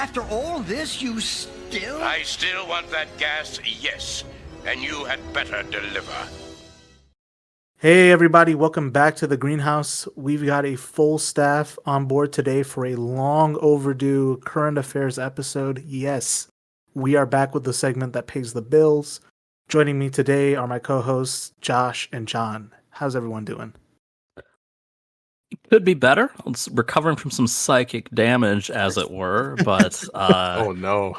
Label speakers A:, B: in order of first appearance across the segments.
A: After all this, you still...
B: I still want that gas, yes. And you had better deliver.
C: Hey everybody, welcome back to the Greenhouse. We've got a full staff on board today for a long overdue current affairs episode. Yes, we are back with the segment that pays the bills. Joining me today are my co-hosts Josh and Jon. How's everyone doing?
D: Could be better. It's recovering from some psychic damage, as it were. But
E: oh no,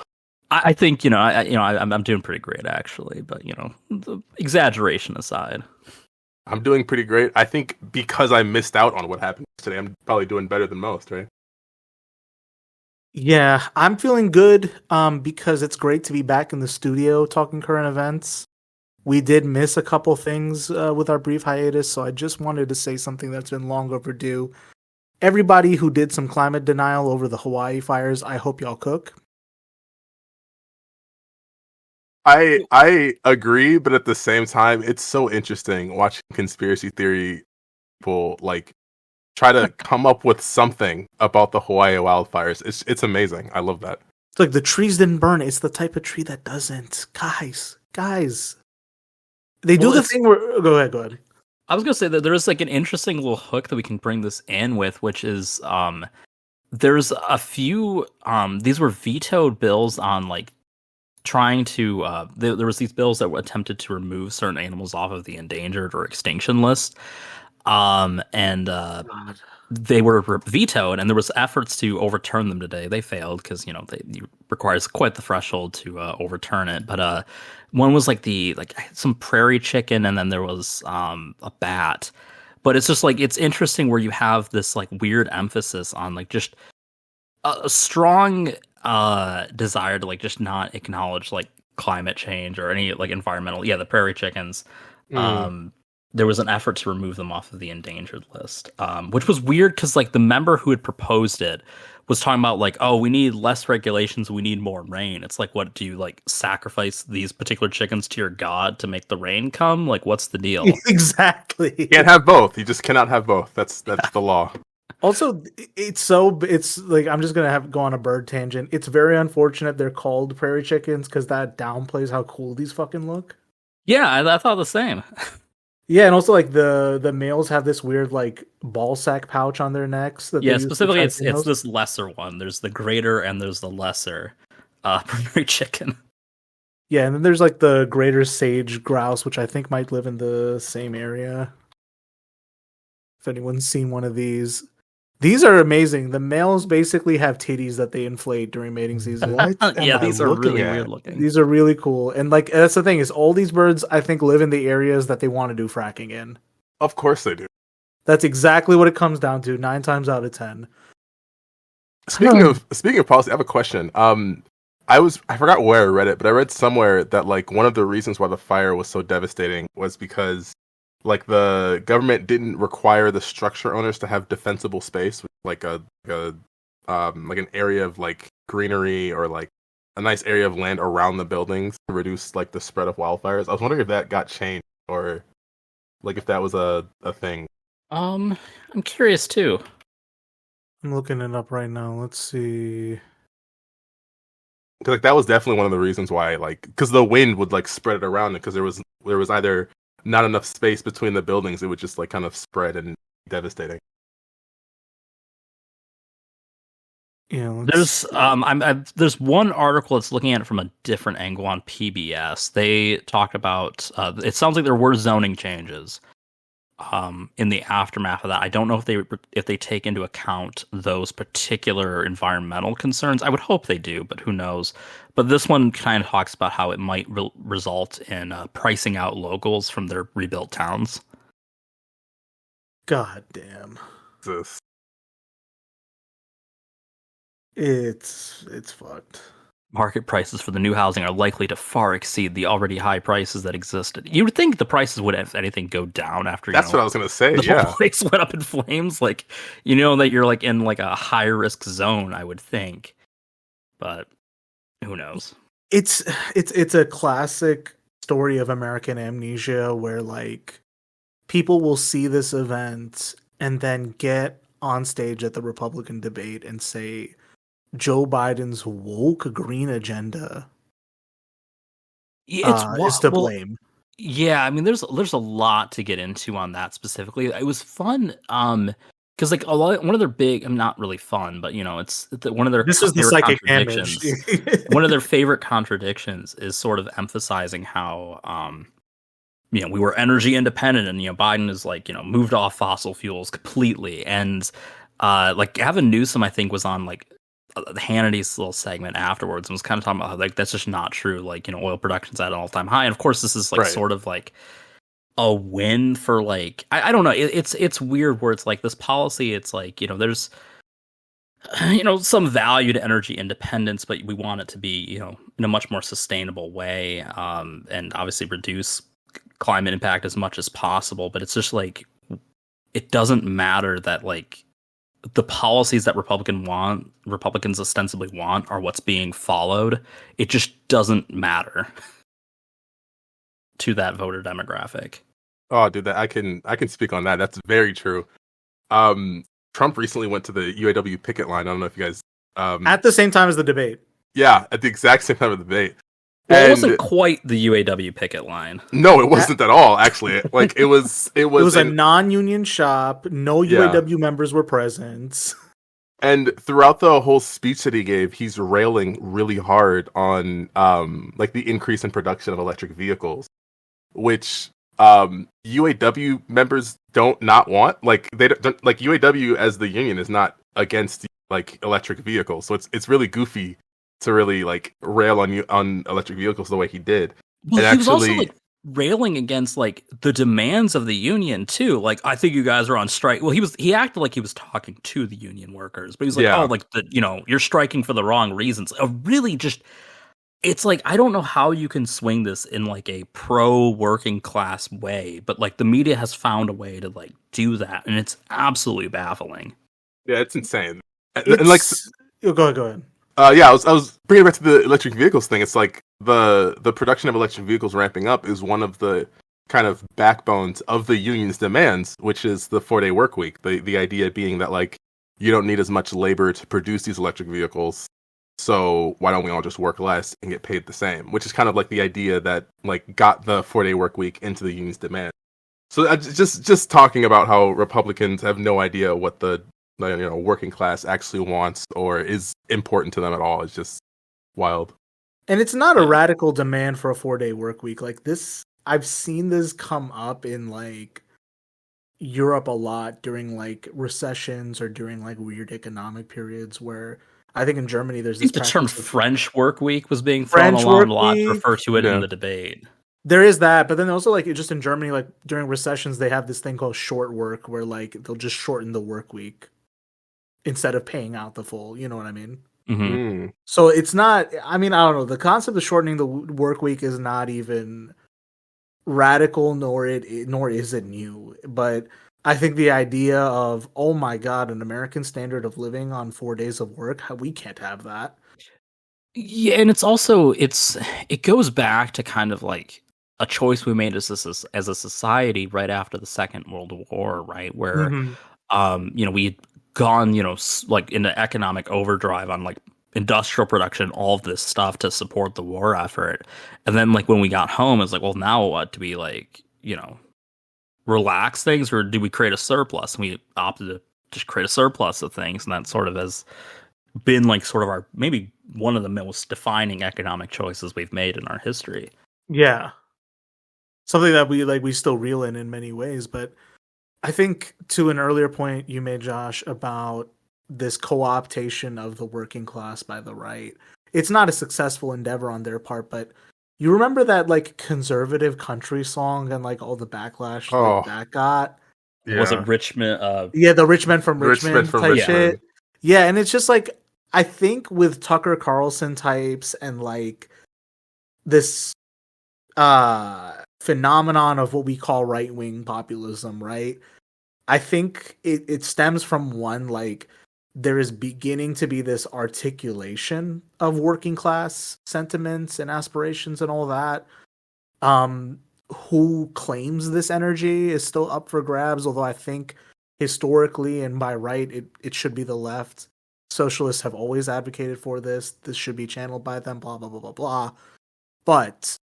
D: I think I'm doing pretty great actually. But the exaggeration aside,
E: I'm doing pretty great. I think because I missed out on what happened today, I'm probably doing better than most, right?
C: Yeah, I'm feeling good because it's great to be back in the studio talking current events. We did miss a couple things with our brief hiatus, so I just wanted to say something that's been long overdue. Everybody who did some climate denial over the Hawaii fires, I hope y'all cook.
E: I agree, but at the same time, it's so interesting watching conspiracy theory people try to come up with something about the Hawaii wildfires. It's amazing. I love that.
C: It's like the trees didn't burn. It's the type of tree that doesn't. Guys. They do the thing where... Go ahead.
D: I was going to say that there is an interesting little hook that we can bring this in with, which is there's a few... these were vetoed bills on trying to... there was these bills that were attempted to remove certain animals off of the endangered or extinction list. They were vetoed, and there was efforts to overturn them today. They failed because it requires quite the threshold to overturn it. But one was some prairie chicken, and then there was a bat. But it's just it's interesting where you have this weird emphasis on just a strong desire to just not acknowledge climate change or any environmental. Yeah, the prairie chickens. There was an effort to remove them off of the endangered list, which was weird because the member who had proposed it was talking about oh, we need less regulations, we need more rain. It's what do you sacrifice these particular chickens to your god to make the rain come? What's the deal?
C: Exactly.
E: You can't have both. You just cannot have both. That's the law.
C: Also, it's I'm just gonna go on a bird tangent. It's very unfortunate they're called prairie chickens because that downplays how cool these fucking look.
D: Yeah, I thought the same.
C: Yeah, and also the males have this weird ball sack pouch on their necks.
D: Yeah, specifically it's this lesser one. There's the greater and there's the lesser prairie chicken.
C: Yeah, and then there's the greater sage grouse, which I think might live in the same area. If anyone's seen one of these are amazing. The males basically have titties that they inflate during mating season.
D: Yeah, these are really weird looking.
C: These are really cool. And that's the thing is all these birds I think live in the areas that they want to do fracking in.
E: Of course they do.
C: That's exactly what it comes down to 9 times out of 10.
E: Speaking of policy, I have a question. I forgot where I read it, but I read somewhere that one of the reasons why the fire was so devastating was because the government didn't require the structure owners to have defensible space, an area of greenery or a nice area of land around the buildings to reduce the spread of wildfires. I was wondering if that got changed or if that was a thing.
D: I'm curious too.
C: I'm looking it up right now. Let's see.
E: Because that was definitely one of the reasons why because the wind would spread it around because there was either not enough space between the buildings, it would just kind of spread and devastating.
C: Yeah,
D: there's one article that's looking at it from a different angle on PBS. They talked about it sounds like there were zoning changes in the aftermath of that. I don't know if they take into account those particular environmental concerns. I would hope they do, but who knows? But this one kind of talks about how it might result in pricing out locals from their rebuilt towns.
C: God damn.
E: This.
C: It's fucked.
D: Market prices for the new housing are likely to far exceed the already high prices that existed. You would think the prices would, if anything, go down after.
E: That's what I was gonna say.
D: The
E: whole
D: place went up in flames. That you're in a high risk zone. I would think, but who knows?
C: It's a classic story of American amnesia where people will see this event and then get on stage at the Republican debate and say, Joe Biden's woke green agenda
D: Yeah,
C: is to
D: well,
C: blame.
D: yeah. I mean, there's a lot to get into on that specifically. It was fun, because like one of their big, I'm not really fun, but it's one of their
C: This was the
D: favorite
C: psychic damage.
D: contradictions. One of their favorite contradictions is sort of emphasizing how we were energy independent, and Biden is like moved off fossil fuels completely, and like Gavin Newsom I think was on like Hannity's little segment afterwards and was kind of talking about how like that's just not true. Like oil production's at an all-time high, and of course this is like
E: Right.
D: sort of like a win for like I don't know. It's weird where it's like this policy. It's like there's some value to energy independence, but we want it to be in a much more sustainable way, and obviously reduce climate impact as much as possible. But it's just like it doesn't matter that like the policies that Republicans ostensibly want are what's being followed. It just doesn't matter to that voter demographic.
E: Oh, dude, that I can speak on that. That's very true. Trump recently went to the UAW picket line. I don't know if you guys
C: At the same time as the debate.
E: yeah, at the exact same time of the debate.
D: Well, it wasn't quite the UAW picket line.
E: No, it wasn't at all. Actually, like it was
C: a non-union shop. No UAW members were present.
E: And throughout the whole speech that he gave, he's railing really hard on like the increase in production of electric vehicles, which UAW members don't not want. Like they don't like UAW as the union is not against like electric vehicles, so it's really goofy to really like rail on electric vehicles the way he did.
D: Well,
E: and
D: he was also like railing against like the demands of the union too. Like, I think you guys are on strike. Well, he acted like he was talking to the union workers, but he was like, oh, like you're striking for the wrong reasons. Really just, it's like, I don't know how you can swing this in like a pro working class way, but like the media has found a way to like do that. And it's absolutely baffling.
E: Yeah, it's insane. And like,
C: go ahead.
E: Yeah, I was bringing it back to the electric vehicles thing. It's like the production of electric vehicles ramping up is one of the kind of backbones of the union's demands, which is the 4-day work week. The idea being that like you don't need as much labor to produce these electric vehicles, so why don't we all just work less and get paid the same? Which is kind of like the idea that like got the 4-day work week into the union's demand. So just talking about how Republicans have no idea what the working class actually wants or is important to them at all is just wild.
C: And it's not a radical demand for a 4-day work week. Like this, I've seen this come up in like Europe a lot during like recessions or during like weird economic periods where I think in Germany there's this
D: the term French work week was being thrown around a lot to refer to it in the debate.
C: There is that, but then also like just in Germany, like during recessions, they have this thing called short work where like they'll just shorten the work week instead of paying out the full, you know what I mean?
D: Mm-hmm.
C: So it's not, I mean, I don't know. The concept of shortening the work week is not even radical, nor is it new. But I think the idea of, oh my God, an American standard of living on 4 days of work, we can't have that.
D: Yeah, and it's also, it goes back to kind of like a choice we made as a society right after the Second World War, right? Where, we had gone, like into economic overdrive on like industrial production, all of this stuff to support the war effort. And then like when we got home, it's like, well, now what? Do we like, relax things, or do we create a surplus? And we opted to just create a surplus of things. And that sort of has been like sort of our, maybe one of the most defining economic choices we've made in our history.
C: Yeah. Something that we still reel in many ways, but I think to an earlier point you made, Josh, about this co-optation of the working class by the right. It's not a successful endeavor on their part, but you remember that like conservative country song and like all the backlash that got?
E: Yeah.
D: Was it Richmond?
C: The Rich Men from Richmond type shit. Yeah, and it's just like, I think with Tucker Carlson types and like this phenomenon of what we call right-wing populism, right? I think it stems from one, like there is beginning to be this articulation of working class sentiments and aspirations and all that. Who claims this energy is still up for grabs, although I think historically and by right, it should be the left. socialists have always advocated for this. This should be channeled by them, blah, blah, blah, blah, blah. But,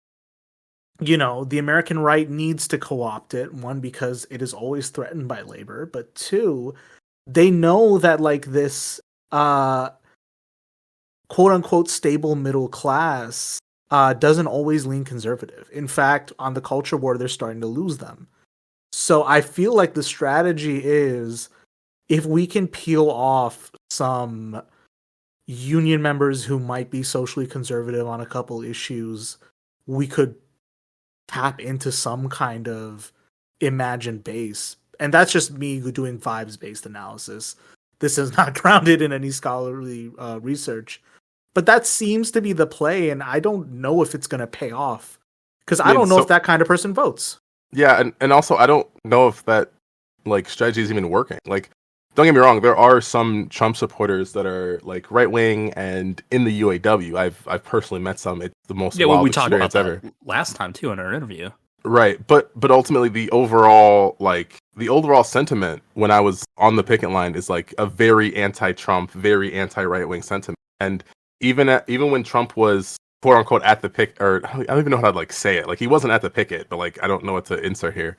C: you know, the American right needs to co-opt it. One, because it is always threatened by labor. But two, they know that, like, this quote-unquote stable middle class doesn't always lean conservative. In fact, on the culture war, they're starting to lose them. So I feel like the strategy is, if we can peel off some union members who might be socially conservative on a couple issues, we could tap into some kind of imagined base. And that's just me doing vibes-based analysis. This is not grounded in any scholarly research. But that seems to be the play, and I don't know if it's going to pay off. Because I don't know if that kind of person votes.
E: Yeah, and also I don't know if that like strategy is even working. Like, don't get me wrong, there are some Trump supporters that are like right wing and in the UAW. I've personally met some. It's the most wild
D: we talked about
E: experience
D: that
E: ever.
D: last time too in our interview.
E: Right, but ultimately the overall sentiment when I was on the picket line is like a very anti-Trump, very anti-right wing sentiment. And even when Trump was quote unquote at the picket, or I don't even know how to like say it. Like, he wasn't at the picket, but like I don't know what to insert here.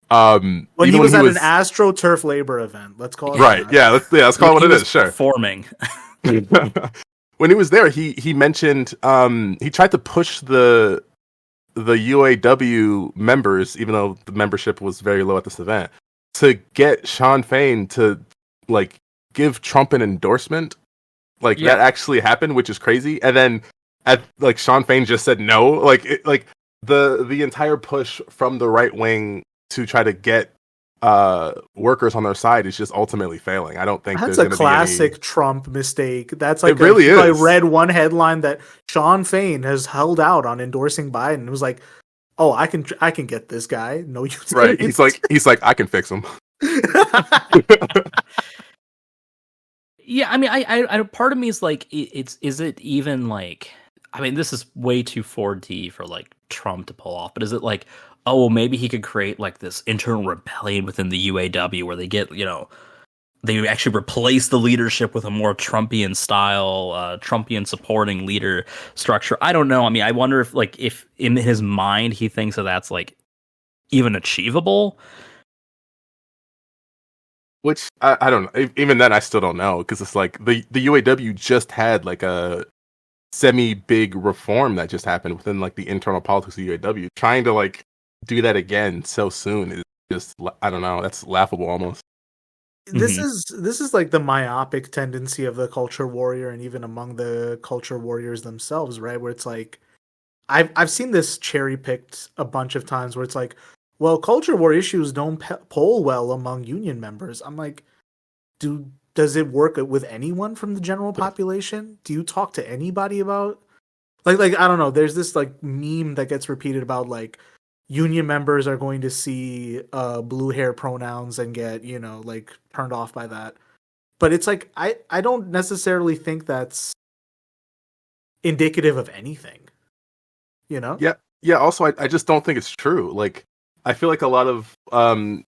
C: When he was at an AstroTurf labor event, let's call it
E: right.
C: that.
E: Let's call it what it is. Sure.
D: Performing.
E: When he was there, he mentioned he tried to push the UAW members, even though the membership was very low at this event, to get Sean Fain to like give Trump an endorsement. Like, that actually happened, which is crazy. And then Sean Fain just said no. Like the entire push from the right wing to try to get workers on their side is just ultimately failing. I don't think
C: that's a classic Trump mistake. That's like,
E: it really is.
C: I read one headline that Sean Fain has held out on endorsing Biden. It was like, oh, I can get this guy. No, you didn't.
E: Right. He's like I can fix him.
D: Yeah, I mean, I part of me is like, is it even like, I mean, this is way too 4D for like Trump to pull off, but is it like, oh, well, maybe he could create like this internal rebellion within the UAW where they get, you know, they actually replace the leadership with a more Trumpian style, Trumpian supporting leader structure. I don't know. I mean, I wonder if in his mind he thinks that that's like even achievable.
E: Which I don't know. Even then, I still don't know, because it's like the UAW just had like a semi-big reform that just happened within like the internal politics of the UAW. Trying to like do that again so soon is just, I don't know. That's laughable almost.
C: This is like the myopic tendency of the culture warrior, and even among the culture warriors themselves, right? Where it's like, I've seen this cherry picked a bunch of times, where it's like, well, culture war issues don't poll well among union members. I'm like, does it work with anyone from the general population? Do you talk to anybody about, like I don't know. There's this like meme that gets repeated about like union members are going to see blue hair pronouns and get, you know, like turned off by that. But it's like, I don't necessarily think that's indicative of anything, you know?
E: Yeah. Also, I just don't think it's true. Like, I feel like a lot of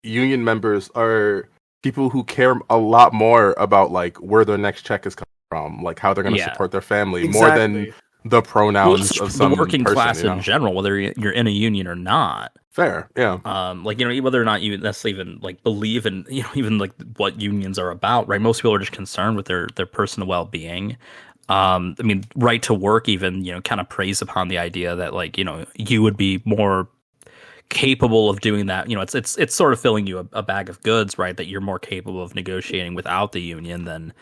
E: union members are people who care a lot more about like where their next check is coming from, like how they're going to support their family, more than the pronouns of some
D: the working
E: person,
D: class
E: you know?
D: in general, whether you're in a union or not.
E: Fair, yeah.
D: Like, you know, whether or not you necessarily even like believe in, you know, even like what unions are about, right? Most people are just concerned with their personal well-being. I mean, right to work even, you know, kind of preys upon the idea that like, you know, you would be more capable of doing that. You know, it's sort of filling you a bag of goods, right? That you're more capable of negotiating without the union than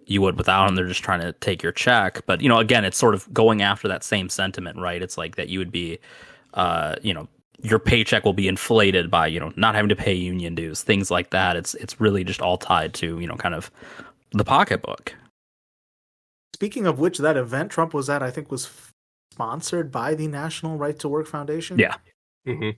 D: you would without them. They're just trying to take your check. But, you know, again, it's sort of going after that same sentiment, right? It's like that you would be, you know, your paycheck will be inflated by, you know, not having to pay union dues, things like that. It's really just all tied to, you know, kind of the pocketbook.
C: Speaking of which, that event Trump was at, I think, was sponsored by the National Right to Work Foundation.
D: Yeah.
E: Mm-hmm.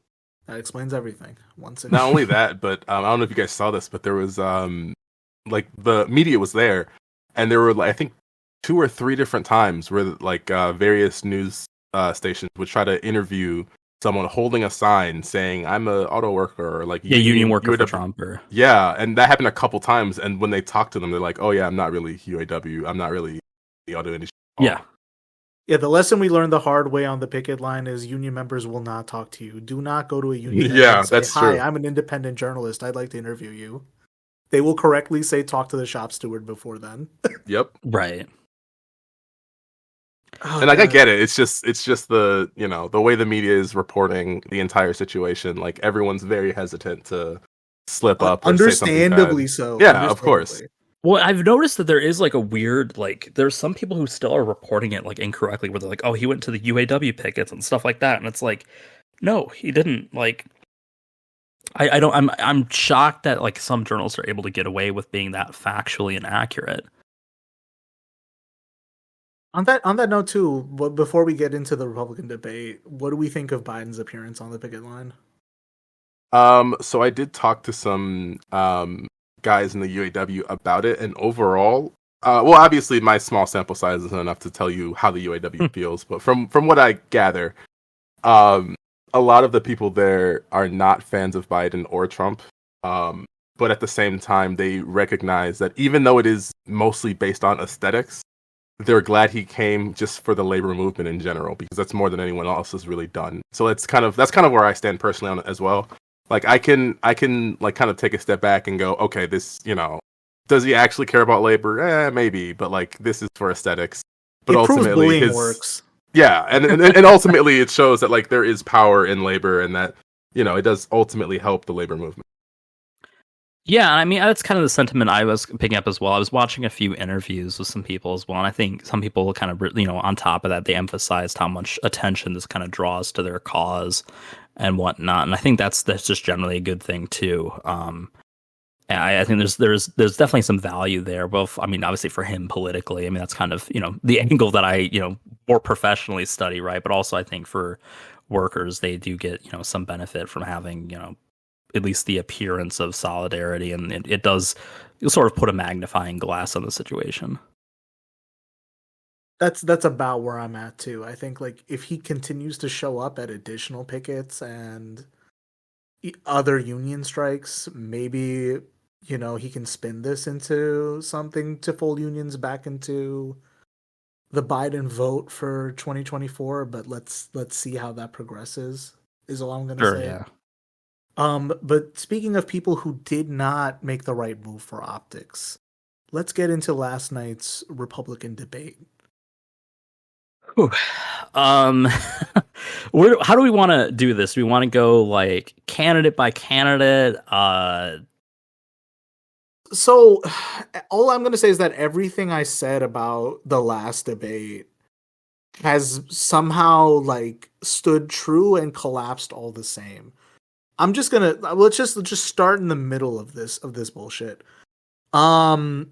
C: That explains everything.
E: Not only that, but I don't know if you guys saw this, but there was like the media was there, and there were like, I think 2 or 3 different times where like various news stations would try to interview someone holding a sign saying I'm a auto worker or like
D: union worker for
E: UAW.
D: Trump. Or...
E: Yeah, and that happened a couple times. And when they talk to them, they're like, "Oh yeah, I'm not really UAW. I'm not really the auto industry."
D: Yeah.
C: Yeah, the lesson we learned the hard way on the picket line is union members will not talk to you. Do not go to a union
E: Yeah,
C: and say,
E: that's
C: "Hi,
E: true.
C: I'm an independent journalist. I'd like to interview you." They will correctly say, "Talk to the shop steward" before then.
E: Yep.
D: Right.
C: Oh,
E: And like I
C: God.
E: get it. It's just the the way the media is reporting the entire situation. Like everyone's very hesitant to slip up or say something
C: Understandably
E: bad.
C: so.
E: Yeah, of course.
C: Understandably.
D: Well, I've noticed that there is like a weird, like, there's some people who still are reporting it like incorrectly, where they're like, "Oh, he went to the UAW pickets and stuff like that," and it's like, no, he didn't. Like, I don't. I'm shocked that like some journalists are able to get away with being that factually inaccurate.
C: On that note too, before we get into the Republican debate, what do we think of Biden's appearance on the picket line?
E: So I did talk to some guys in the UAW about it, and overall, well, obviously my small sample size isn't enough to tell you how the UAW feels, but from what I gather, a lot of the people there are not fans of Biden or Trump, but at the same time, they recognize that even though it is mostly based on aesthetics, they're glad he came just for the labor movement in general, because that's more than anyone else has really done. So that's kind of where I stand personally on it as well. Like I can like kind of take a step back and go, okay, this, does he actually care about labor? Maybe, but like this is for aesthetics. But
C: It proves
E: ultimately
C: bullying works.
E: yeah, and ultimately it shows that like there is power in labor, and that it does ultimately help the labor movement.
D: Yeah, I mean, that's kind of the sentiment I was picking up as well. I was watching a few interviews with some people as well, and I think some people kind of, on top of that, they emphasized how much attention this kind of draws to their cause and whatnot. And I think that's just generally a good thing too. And I think there's definitely some value there. Both, I mean, obviously for him politically, I mean, that's kind of the angle that I more professionally study, right? But also I think for workers, they do get some benefit from having at least the appearance of solidarity, and it does sort of put a magnifying glass on the situation.
C: That's about where I'm at too. I think like if he continues to show up at additional pickets and other union strikes, maybe he can spin this into something to fold unions back into the Biden vote for 2024. But let's see how that progresses. Is all I'm gonna say.
D: Yeah.
C: But speaking of people who did not make the right move for optics, let's get into last night's Republican debate.
D: Whew. How do we want to do this? Do we want to go like candidate by candidate?
C: So all I'm going to say is that everything I said about the last debate has somehow like stood true and collapsed all the same. I'm just gonna let's just start in the middle of this bullshit. Vivek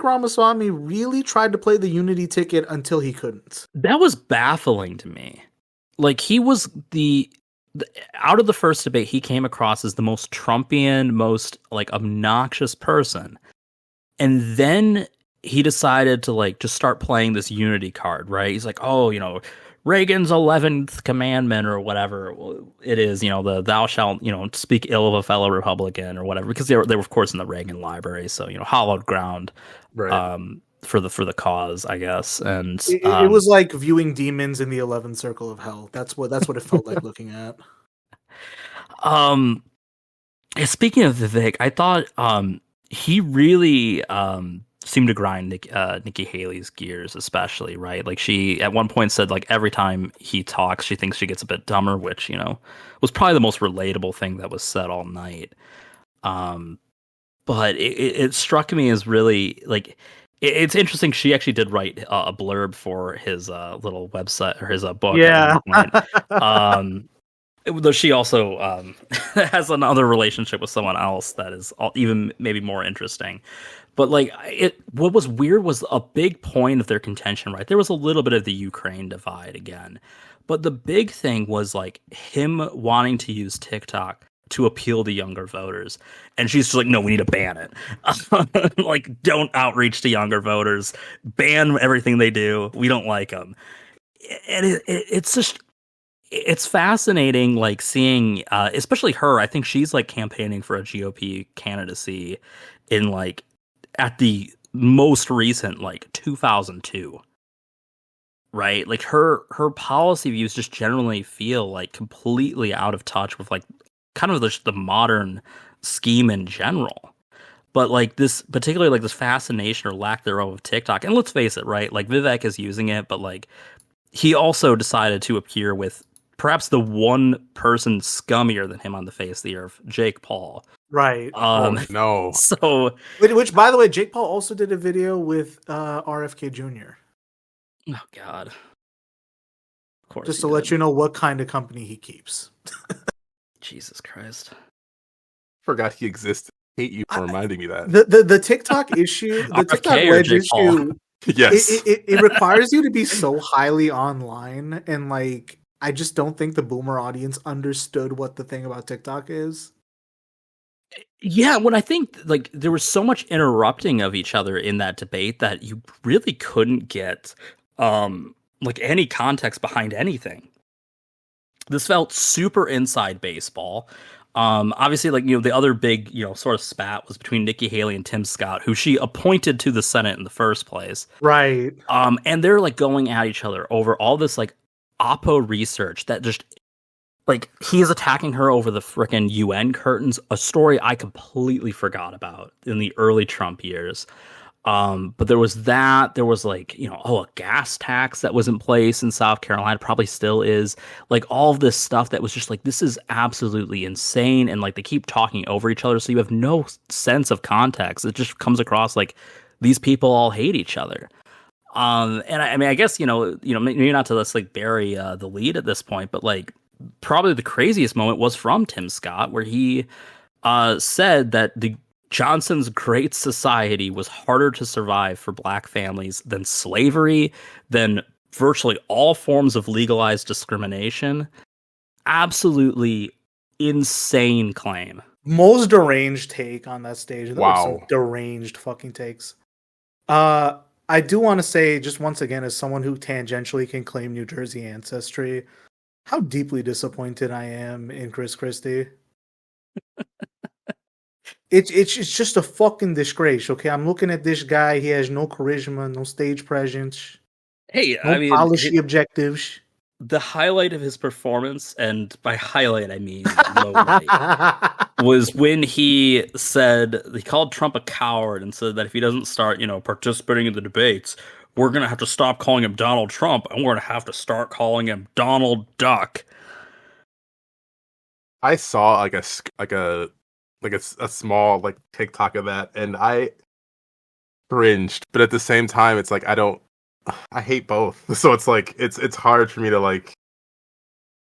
C: Ramaswamy really tried to play the unity ticket until he couldn't.
D: That was baffling to me. Like he was out of the first debate, he came across as the most Trumpian, most like obnoxious person, and then he decided to like just start playing this unity card. Right? He's like, oh, Reagan's 11th commandment or whatever it is, the thou shalt, speak ill of a fellow Republican or whatever, because they were of course in the Reagan library. So, hallowed ground,
E: Right.
D: for the cause, I guess. And
C: it was like viewing demons in the 11th circle of hell. That's what it felt like looking at.
D: Speaking of Vivek, I thought, he really, seemed to grind Nikki Haley's gears, especially, right? Like she at one point said like every time he talks, she thinks she gets a bit dumber, which was probably the most relatable thing that was said all night. But it struck me as really like it's interesting. She actually did write a blurb for his little website or his book.
C: Yeah.
D: Though she also has another relationship with someone else that is even maybe more interesting. But like what was weird was a big point of their contention, right? There was a little bit of the Ukraine divide again. But the big thing was like him wanting to use TikTok to appeal to younger voters. And she's just like, no, we need to ban it. Like, don't outreach to younger voters. Ban everything they do. We don't like them. And it's just... it's fascinating, like seeing, especially her. I think she's like campaigning for a GOP candidacy in like at the most recent like 2002, right? Like her policy views just generally feel like completely out of touch with like kind of the modern scheme in general. But like this, particularly like this fascination or lack thereof of TikTok, and let's face it, right? Like Vivek is using it, but like he also decided to appear with perhaps the one person scummier than him on the face of the earth, Jake Paul.
C: Right.
E: Oh no.
D: So,
C: Which, by the way, Jake Paul also did a video with RFK Jr.
D: oh god, of course.
C: Just to let you know what kind of company he keeps.
D: Jesus Christ.
E: Forgot he existed. Hate you for reminding me that.
C: The TikTok issue, the TikTok
D: RFK or
C: wedge
D: Jake Paul?
C: issue,
E: Yes.
C: it requires you to be so highly online, and like I just don't think the boomer audience understood what the thing about TikTok is.
D: Yeah, when I think like there was so much interrupting of each other in that debate that you really couldn't get like any context behind anything. This felt super inside baseball. Obviously, like, you know, the other big, you know, sort of spat was between Nikki Haley and Tim Scott, who she appointed to the Senate in the first place.
C: Right.
D: And they're like going at each other over all this like Oppo research that just like he is attacking her over the frickin' UN curtains, a story I completely forgot about in the early Trump years. But there was like, you know, a gas tax that was in place in South Carolina, probably still is, like all of this stuff that was just like, this is absolutely insane. And like, they keep talking over each other. So you have no sense of context. It just comes across like these people all hate each other. And I mean, I guess, you know, maybe not to let's like bury the lead at this point, but like probably the craziest moment was from Tim Scott, where he said that the Johnson's Great Society was harder to survive for black families than slavery, than virtually all forms of legalized discrimination. Absolutely insane claim.
C: Most deranged take on that stage. There were some
E: Wow.
C: deranged fucking takes. I do want to say, just once again, as someone who tangentially can claim New Jersey ancestry, how deeply disappointed I am in Chris Christie. It's just a fucking disgrace, okay? I'm looking at this guy. He has no charisma, no stage presence,
D: Hey,
C: no
D: I mean,
C: policy objectives.
D: the highlight of his performance, and by highlight I mean low light, was when he called Trump a coward and said that if he doesn't start, you know, participating in the debates, we're gonna have to stop calling him Donald Trump and we're gonna have to start calling him Donald Duck.
E: I saw like a small like TikTok of that, and I cringed. But at the same time, it's like I hate both. So it's like it's hard for me to like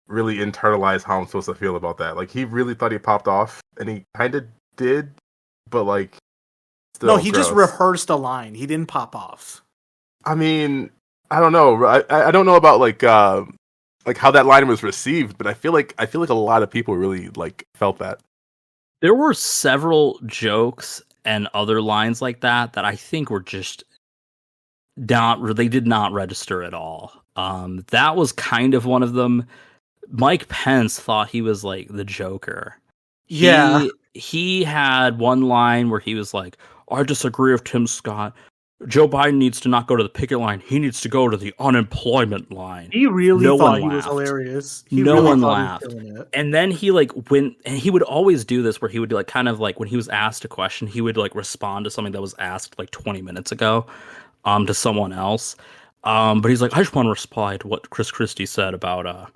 E: really internalize how I'm supposed to feel about that. Like he really thought he popped off, and he kind of did, but like still.
C: No, he just
E: gross.
C: rehearsed a line. He didn't pop off.
E: I mean, I don't know. I don't know about like how that line was received, but I feel like a lot of people really like felt that.
D: There were several jokes and other lines like that I think were just they did not register at all. That was kind of one of them. Mike Pence thought he was like the Joker.
C: Yeah.
D: He had one line where he was like, I disagree with Tim Scott. Joe Biden needs to not go to the picket line. He needs to go to the unemployment line.
C: He really
D: No
C: thought
D: one
C: he was
D: laughed.
C: hilarious.
D: No one laughed.
C: It.
D: And then he like went, and he would always do this where he would like kind of like when he was asked a question, he would like respond to something that was asked like 20 minutes ago to someone else. But he's like, I just want to reply to what Chris Christie said about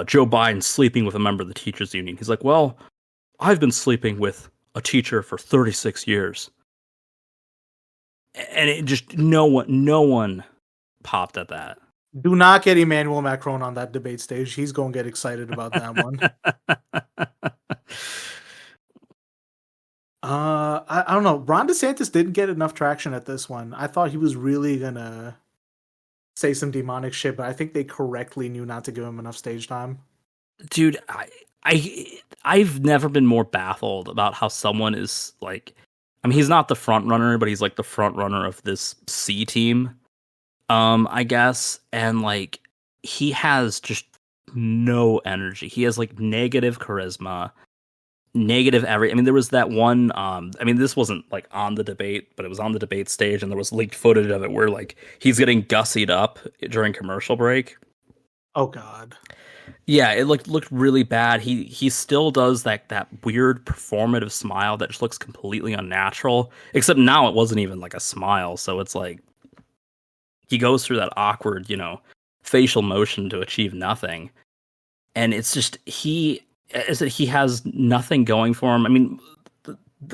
D: Joe Biden sleeping with a member of the teachers union. He's like, well, I've been sleeping with a teacher for 36 years. And it just no one popped at that.
C: Do not get Emmanuel Macron on that debate stage. He's going to get excited about that one. I don't know. Ron DeSantis didn't get enough traction at this one. I thought he was really gonna say some demonic shit, but I think they correctly knew not to give him enough stage time.
D: Dude, I've never been more baffled about how someone is like, I mean, he's not the front runner, but he's like the front runner of this C team, I guess. And like, he has just no energy. He has like negative charisma, negative I mean, there was that one. I mean, this wasn't like on the debate, but it was on the debate stage, and there was leaked footage of it where like he's getting gussied up during commercial break.
C: Oh God.
D: Yeah, it looked really bad. He still does that weird performative smile that just looks completely unnatural. Except now it wasn't even like a smile, so it's like he goes through that awkward, facial motion to achieve nothing. And it's just he has nothing going for him. I mean,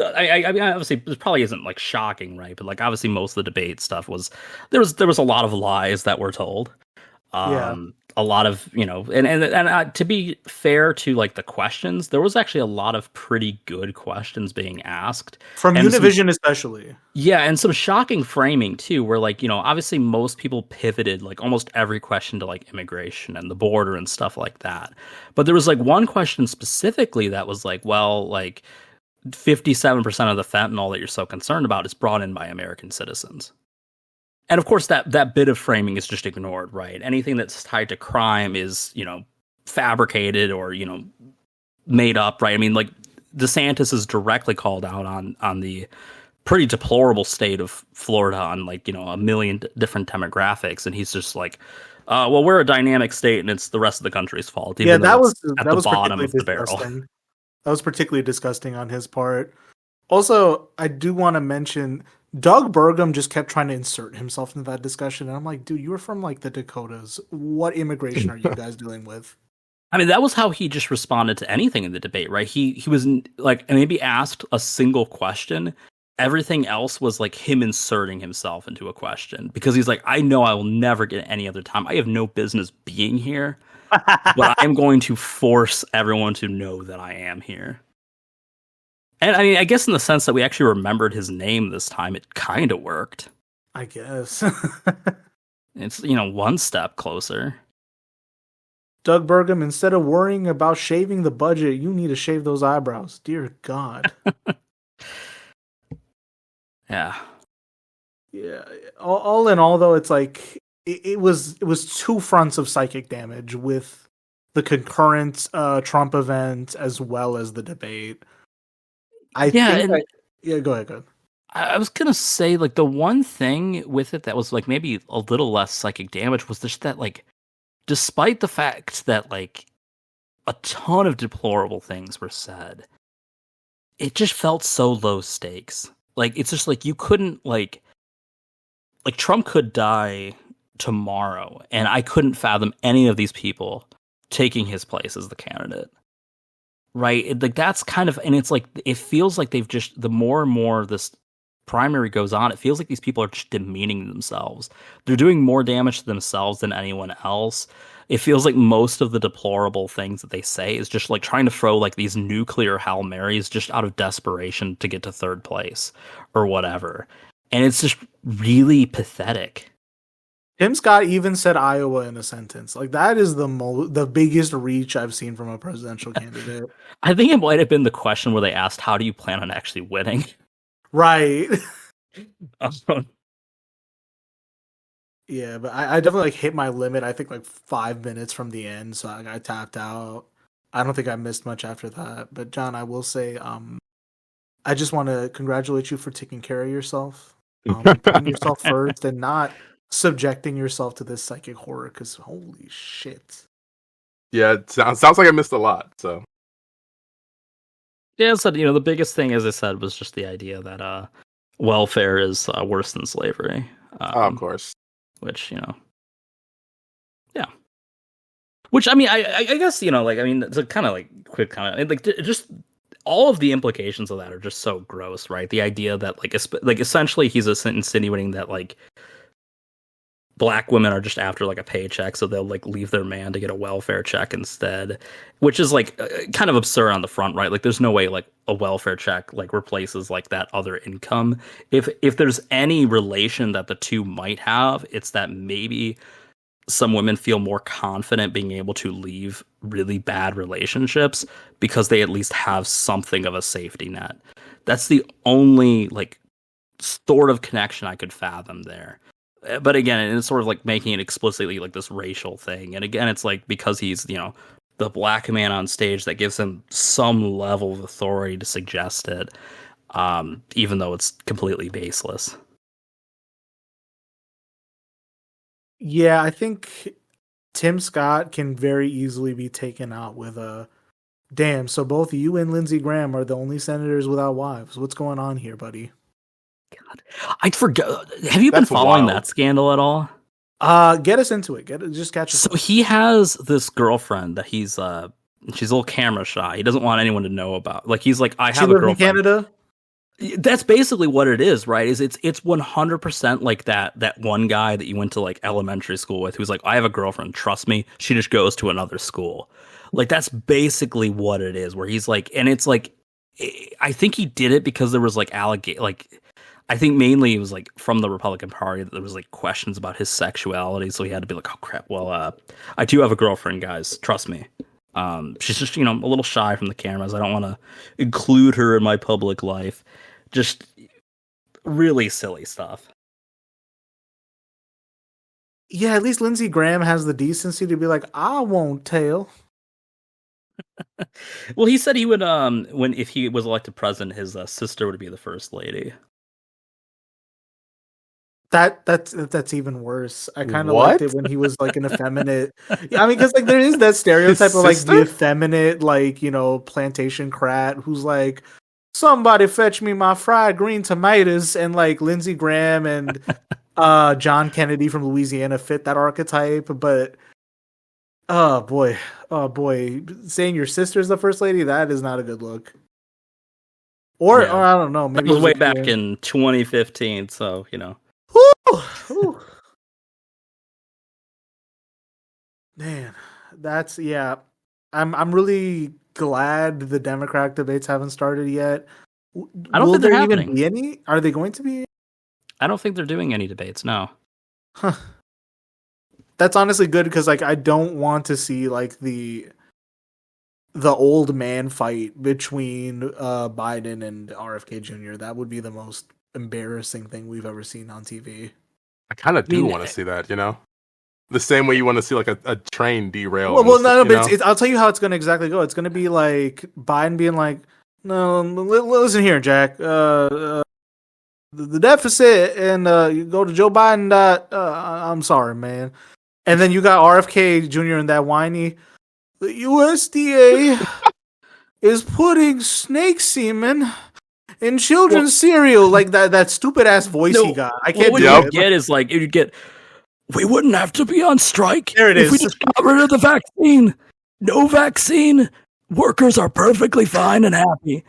D: I mean, obviously, this probably isn't like shocking, right? But like, obviously, most of the debate stuff was there was a lot of lies that were told.
C: Yeah.
D: A lot of and to be fair to like the questions, there was actually a lot of pretty good questions being asked
C: From
D: and
C: Univision especially.
D: Yeah, and some shocking framing too, where like, obviously most people pivoted like almost every question to like immigration and the border and stuff like that. But there was like one question specifically that was like, well, like 57% of the fentanyl that you're so concerned about is brought in by American citizens. And of course, that bit of framing is just ignored, right? Anything that's tied to crime is, fabricated or, made up, right? I mean, like DeSantis is directly called out on the pretty deplorable state of Florida on like, a million different demographics. And he's just like, well, we're a dynamic state and it's the rest of the country's fault.
C: Yeah, that was
D: at the bottom of the barrel.
C: That was particularly disgusting on his part. Also, I do want to mention Doug Burgum just kept trying to insert himself into that discussion. And I'm like, dude, you were from like the Dakotas. What immigration are you guys dealing with?
D: I mean, that was how he just responded to anything in the debate, right? He was like, maybe asked a single question. Everything else was like him inserting himself into a question because he's like, I know I will never get any other time. I have no business being here, but I'm going to force everyone to know that I am here. And I mean, I guess in the sense that we actually remembered his name this time, it kind of worked.
C: I guess.
D: It's, one step closer.
C: Doug Burgum, instead of worrying about shaving the budget, you need to shave those eyebrows. Dear God.
D: Yeah.
C: Yeah. All in all, though, it's like it was two fronts of psychic damage with the concurrent Trump event as well as the debate. Go ahead.
D: I was gonna say, like, the one thing with it that was like maybe a little less psychic damage was just that, like, despite the fact that like a ton of deplorable things were said, it just felt so low stakes. Like, it's just like you couldn't like Trump could die tomorrow, and I couldn't fathom any of these people taking his place as the candidate. Right, like that's kind of, and it's like it feels like they've just, the more and more this primary goes on, it feels like these people are just demeaning themselves. They're doing more damage to themselves than anyone else. It feels like most of the deplorable things that they say is just like trying to throw like these nuclear Hail Marys just out of desperation to get to third place or whatever, and it's just really pathetic.
C: Tim Scott even said Iowa in a sentence. Like, that is the biggest reach I've seen from a presidential candidate.
D: I think it might have been the question where they asked, how do you plan on actually winning?
C: Right. Yeah, but I definitely like hit my limit, I think like 5 minutes from the end, so I got tapped out. I don't think I missed much after that. But John, I will say, I just want to congratulate you for taking care of yourself. Putting yourself first and not subjecting yourself to this psychic horror, because holy shit.
E: Yeah, it sounds like I missed a lot. So
D: yeah, so the biggest thing, as I said, was just the idea that welfare is worse than slavery.
E: Of course.
D: Which yeah. Which, I mean, I guess like, I mean, it's a kind of like quick comment, like just all of the implications of that are just so gross, right? The idea that like essentially he's insinuating that like Black women are just after like a paycheck, so they'll like leave their man to get a welfare check instead, which is like kind of absurd on the front, right? Like, there's no way like a welfare check like replaces like that other income. If there's any relation that the two might have, it's that maybe some women feel more confident being able to leave really bad relationships because they at least have something of a safety net. That's the only like sort of connection I could fathom there. But again, it's sort of like making it explicitly like this racial thing. And again, it's like because he's, the black man on stage that gives him some level of authority to suggest it, even though it's completely baseless.
C: Yeah, I think Tim Scott can very easily be taken out with a damn. So both you and Lindsey Graham are the only senators without wives. What's going on here, buddy?
D: God, I forget. Have you been
E: That's
D: following
E: wild.
D: that scandal at all?
C: Get us into it. Just catch us.
D: So he has this girlfriend that she's a little camera shy. He doesn't want anyone to know about. Like he's like, I
C: She
D: have a
C: live in
D: girlfriend.
C: Canada.
D: That's basically what it is, right? It's 100% like that one guy that you went to like elementary school with who's like, I have a girlfriend, trust me, she just goes to another school. Like that's basically what it is, where he's like, and it's like, I think he did it because there was like I think mainly it was like from the Republican Party that there was like questions about his sexuality, so he had to be like, oh crap, well, I do have a girlfriend, guys, trust me. She's just, a little shy from the cameras. I don't want to include her in my public life. Just really silly stuff.
C: Yeah, at least Lindsey Graham has the decency to be like, I won't tell.
D: Well, he said he would, if he was elected president, his sister would be the first lady.
C: That's even worse. I kind of liked it when he was like an effeminate. Yeah, I mean, because like there is that stereotype of like the effeminate, like plantation crat who's like, somebody fetch me my fried green tomatoes, and like Lindsey Graham and John Kennedy from Louisiana fit that archetype. But oh boy, saying your sister's the first lady, that is not a good look. Or I don't know, maybe
D: that was way
C: a
D: back in 2015, so
C: Ooh. Man, that's I'm really glad the Democratic debates haven't started yet.
D: I don't think they're happening.
C: Even be any? Are they going to be?
D: I don't think they're doing any debates. No.
C: Huh. That's honestly good because like I don't want to see like the old man fight between Biden and RFK Jr. That would be the most embarrassing thing we've ever seen on TV.
E: I kind of do want to see that, the same way you want to see like a train derail.
C: Well, no, but I'll tell you how it's going to exactly go. It's going to be like Biden being like, "No, listen here, Jack. The deficit, and you go to Joe Biden. I'm sorry, man." And then you got RFK Jr. and that whiny. The USDA is putting snake semen in children's cereal, like that stupid ass voice he got. I can't do
D: it.
C: It.
D: Get is like you'd get. We wouldn't have to be on strike.
C: There it
D: if
C: is.
D: We just got rid of the vaccine. No vaccine. Workers are perfectly fine and happy.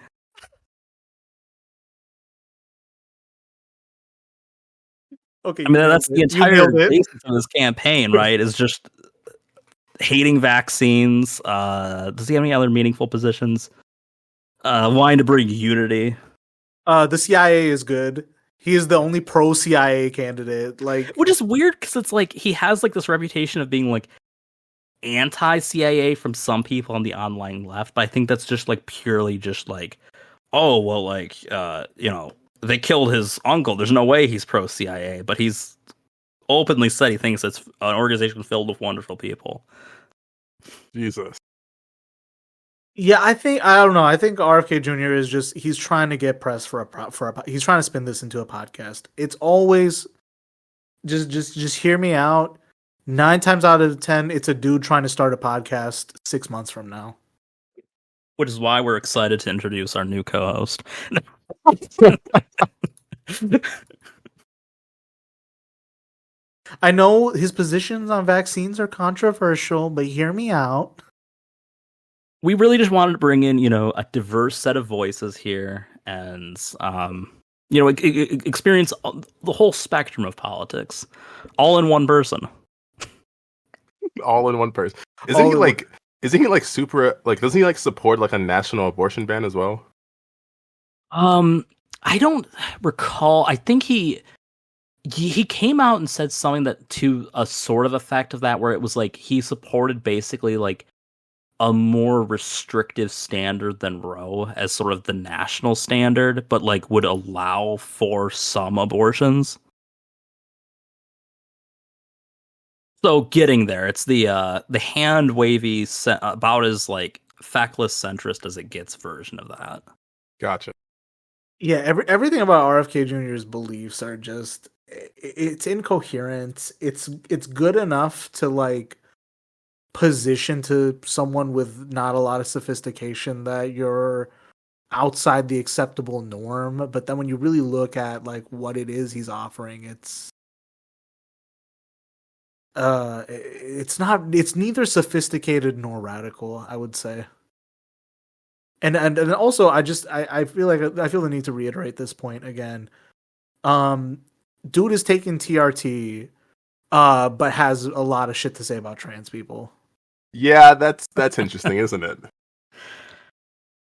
C: Okay,
D: I mean that's the entire basis of this campaign, right? Is just hating vaccines. Does he have any other meaningful positions? Wanting to bring unity.
C: The CIA is good. He is the only pro CIA candidate. Like,
D: which is weird because it's like he has like this reputation of being like anti CIA from some people on the online left, but I think that's just like purely just like, oh well, like they killed his uncle. There's no way he's pro CIA, but he's openly said he thinks it's an organization filled with wonderful people.
E: Jesus.
C: Yeah, I don't know. I think RFK Jr. is just he's trying to get press for he's trying to spin this into a podcast. It's always just hear me out. 9 times out of 10, it's a dude trying to start a podcast 6 months from now.
D: Which is why we're excited to introduce our new co-host.
C: I know his positions on vaccines are controversial, but hear me out.
D: We really just wanted to bring in, a diverse set of voices here and, experience the whole spectrum of politics all in one person.
E: All in one person. Isn't he like super, like, doesn't he like support like a national abortion ban as well?
D: I don't recall. I think he came out and said something that to a sort of effect of that, where it was like he supported basically like a more restrictive standard than Roe as sort of the national standard, but like would allow for some abortions. So getting there, it's the hand wavy, about as like feckless centrist as it gets version of that.
E: Gotcha.
C: Yeah, everything about RFK Jr.'s beliefs are just it's incoherent. It's good enough to like position to someone with not a lot of sophistication that you're outside the acceptable norm, but then when you really look at like what it is he's offering, it's neither sophisticated nor radical, I would say. And also I feel like I feel the need to reiterate this point again. Dude is taking TRT, but has a lot of shit to say about trans people.
E: Yeah, that's interesting, isn't it?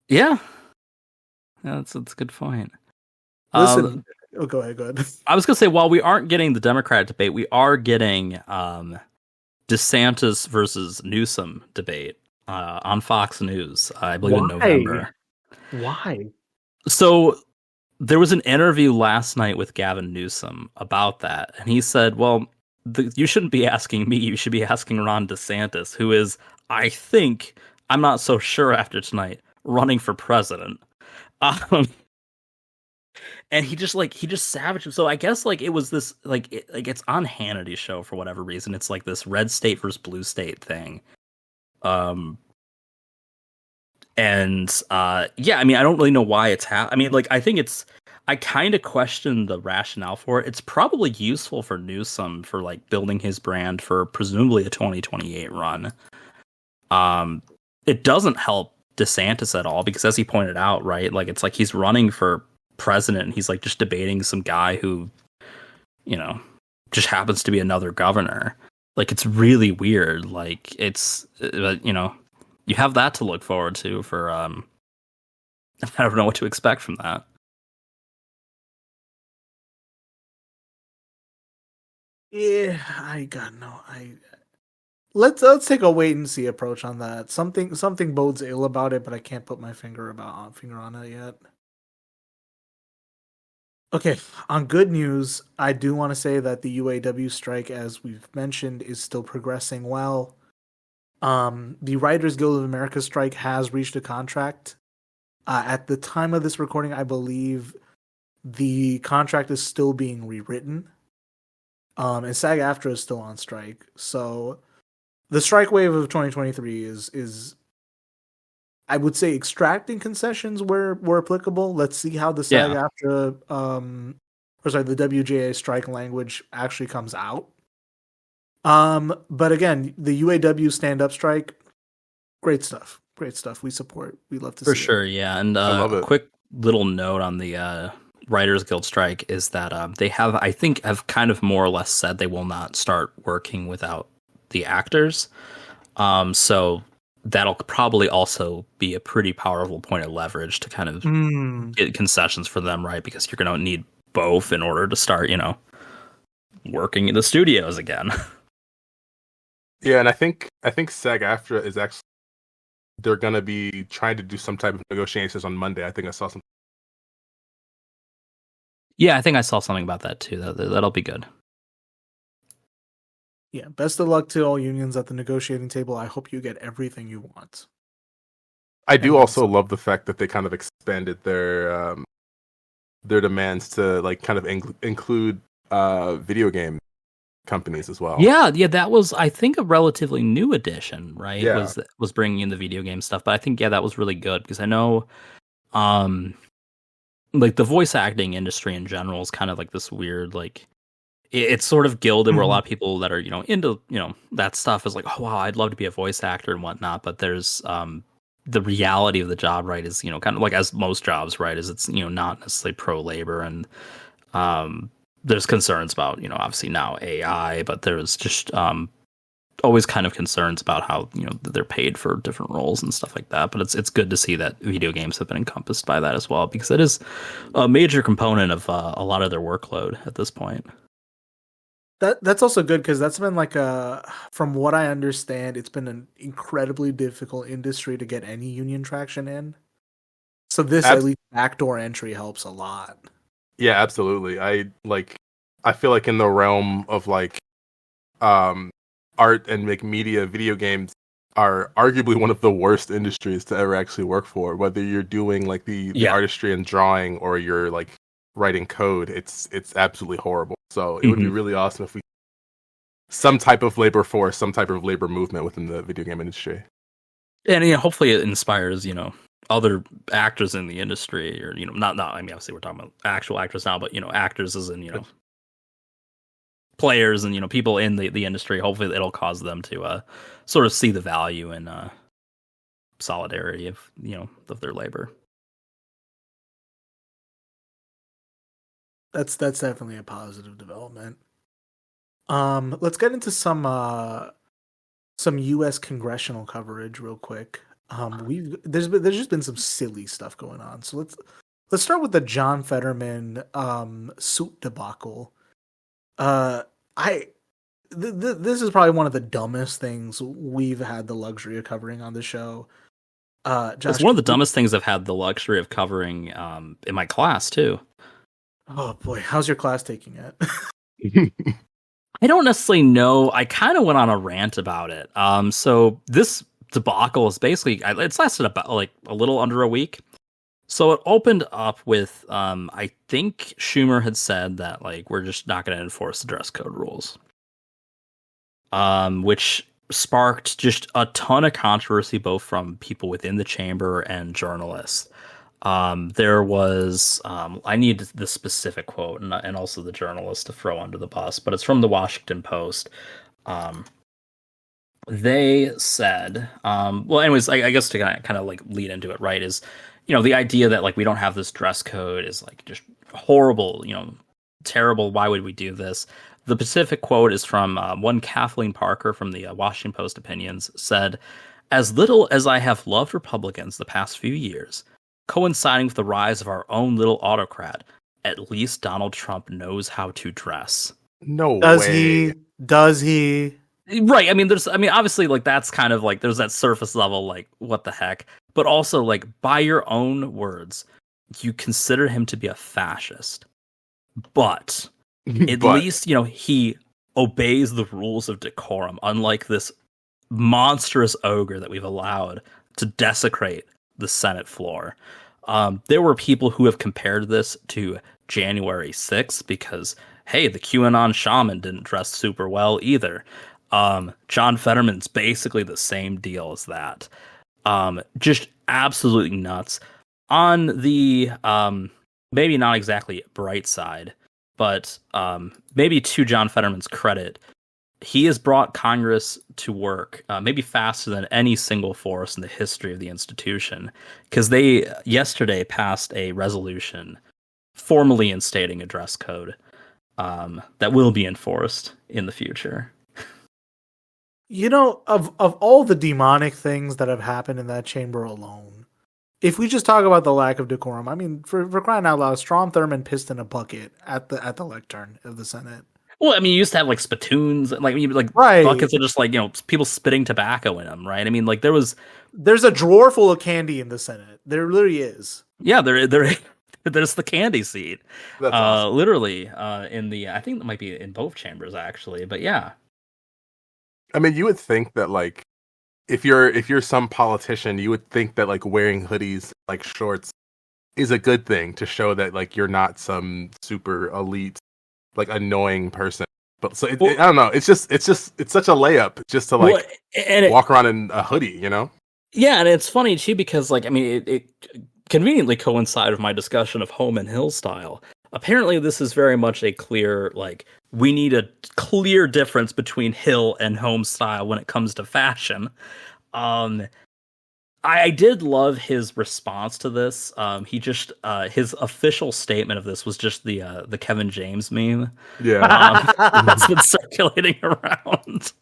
D: Yeah, that's a good point.
C: Listen, go ahead.
D: I was gonna say, while we aren't getting the Democrat debate, we are getting DeSantis versus Newsom debate on Fox News, I believe in November.
C: Why?
D: So there was an interview last night with Gavin Newsom about that, and he said, "Well, you shouldn't be asking me. You should be asking Ron DeSantis, who is, I think, I'm not so sure after tonight, running for president." And he just savaged him. So I guess like it was this it's on Hannity's show for whatever reason. It's like this red state versus blue state thing. Yeah, I mean, I don't really know why it's I mean, like, I kind of question the rationale for it. It's probably useful for Newsom for like building his brand for presumably a 2028 run. It doesn't help DeSantis at all because, as he pointed out, right, like it's like he's running for president and he's like just debating some guy who, you know, just happens to be another governor. Like, it's really weird. Like, it's you know, you have that to look forward to for I don't know what to expect from that.
C: Yeah, let's take a wait and see approach on that. Something bodes ill about it, but I can't put my finger on it yet. Okay, on good news, I do want to say that the UAW strike, as we've mentioned, is still progressing well. The Writers Guild of America strike has reached a contract. At the time of this recording, I believe the contract is still being rewritten. And SAG-AFTRA is still on strike. So the strike wave of 2023 is I would say extracting concessions where applicable. Let's see how the SAG-AFTRA the WGA strike language actually comes out. But again, the UAW stand-up strike, great stuff. Great stuff. We support. We love to see
D: for sure. Yeah, and a quick little note on the Writers Guild strike is that they have kind of more or less said they will not start working without the actors. So that'll probably also be a pretty powerful point of leverage to kind of get concessions for them, right? Because you're going to need both in order to start, you know, working in the studios again.
E: Yeah, and I think SAG-AFTRA is actually, they're going to be trying to do some type of negotiations on Monday. I think I saw some.
D: Yeah, I think I saw something about that too. That'll be good.
C: Yeah, best of luck to all unions at the negotiating table. I hope you get everything you want.
E: I do also love the fact that they kind of expanded their demands to like kind of include video game companies as well.
D: Yeah, that was, I think, a relatively new addition, right?
E: Yeah.
D: Was bringing in the video game stuff, but I think that was really good because I know, like the voice acting industry in general is kind of like this weird, like it's sort of gilded where a lot of people that are, you know, into, you know, that stuff is like, oh wow, I'd love to be a voice actor and whatnot, but there's the reality of the job, right, is, you know, kind of like as most jobs, right, is it's, you know, not necessarily pro labor, and there's concerns about, you know, obviously now AI, but there's just always kind of concerns about how, you know, they're paid for different roles and stuff like that. But it's good to see that video games have been encompassed by that as well, because it is a major component of a lot of their workload at this point.
C: That's also good because that's been like from what I understand, it's been an incredibly difficult industry to get any union traction in. So this at least backdoor entry helps a lot.
E: Yeah, absolutely. I feel like in the realm of like art and make media, video games are arguably one of the worst industries to ever actually work for. Whether you're doing like the artistry and drawing or you're like writing code, it's absolutely horrible. So it would be really awesome if we some type of labor force, some type of labor movement within the video game industry.
D: And hopefully it inspires, other actors in the industry, or not. I mean, obviously we're talking about actual actors now, but actors as in players and people in the industry. Hopefully it'll cause them to sort of see the value in solidarity of of their labor.
C: That's definitely a positive development. Let's get into some U.S. congressional coverage real quick. There's just been some silly stuff going on. So let's start with the John Fetterman suit debacle. This is probably one of the dumbest things we've had the luxury of covering on the show. Josh,
D: it's one of the dumbest things I've had the luxury of covering in my class too.
C: Oh boy, how's your class taking it?
D: I don't necessarily know. I kind of went on a rant about it. So this debacle is basically, it's lasted about like a little under a week. So it opened up with, I think Schumer had said that like we're just not going to enforce the dress code rules, which sparked just a ton of controversy, both from people within the chamber and journalists. There was, I need the specific quote and also the journalist to throw under the bus, but it's from the Washington Post. They said, well, anyways, I guess to kind of like lead into it, right, is, the idea that like we don't have this dress code is like just horrible, terrible. Why would we do this? The specific quote is from one Kathleen Parker from the Washington Post Opinions, said, "As little as I have loved Republicans the past few years, coinciding with the rise of our own little autocrat, at least Donald Trump knows how to dress."
E: No
C: Does
E: way.
C: Does he?
D: Right. Obviously, like, that's kind of like, there's that surface level, like, what the heck? But also, like, by your own words, you consider him to be a fascist. But at least, he obeys the rules of decorum, unlike this monstrous ogre that we've allowed to desecrate the Senate floor. There were people who have compared this to January 6th because, hey, the QAnon shaman didn't dress super well either. John Fetterman's basically the same deal as that. Just absolutely nuts. On the maybe not exactly bright side, but maybe to John Fetterman's credit, he has brought Congress to work maybe faster than any single force in the history of the institution, because they yesterday passed a resolution formally instating a dress code that will be enforced in the future.
C: Of all the demonic things that have happened in that chamber alone, if we just talk about the lack of decorum, I mean, for crying out loud, Strom Thurmond pissed in a bucket at the lectern of the Senate.
D: Well, I mean, you used to have like spittoons, like
C: right.
D: Buckets of just like people spitting tobacco in them, right? I mean, like there's
C: a drawer full of candy in the Senate. There literally is.
D: Yeah, there's the candy seat.
E: That's awesome.
D: Literally in the, I think that might be in both chambers actually, but yeah.
E: I mean, you would think that like if you're some politician, you would think that like wearing hoodies, like shorts, is a good thing to show that like you're not some super elite, like annoying person. But so I don't know. It's such a layup just to like walk around in a hoodie,
D: Yeah, and it's funny too because like I mean it conveniently coincided with my discussion of home and hill style. Apparently, this is very much a clear, like, we need a clear difference between hill and home style when it comes to fashion. I did love his response to this. He just, his official statement of this was just the Kevin James meme.
E: Yeah.
D: That's been circulating around.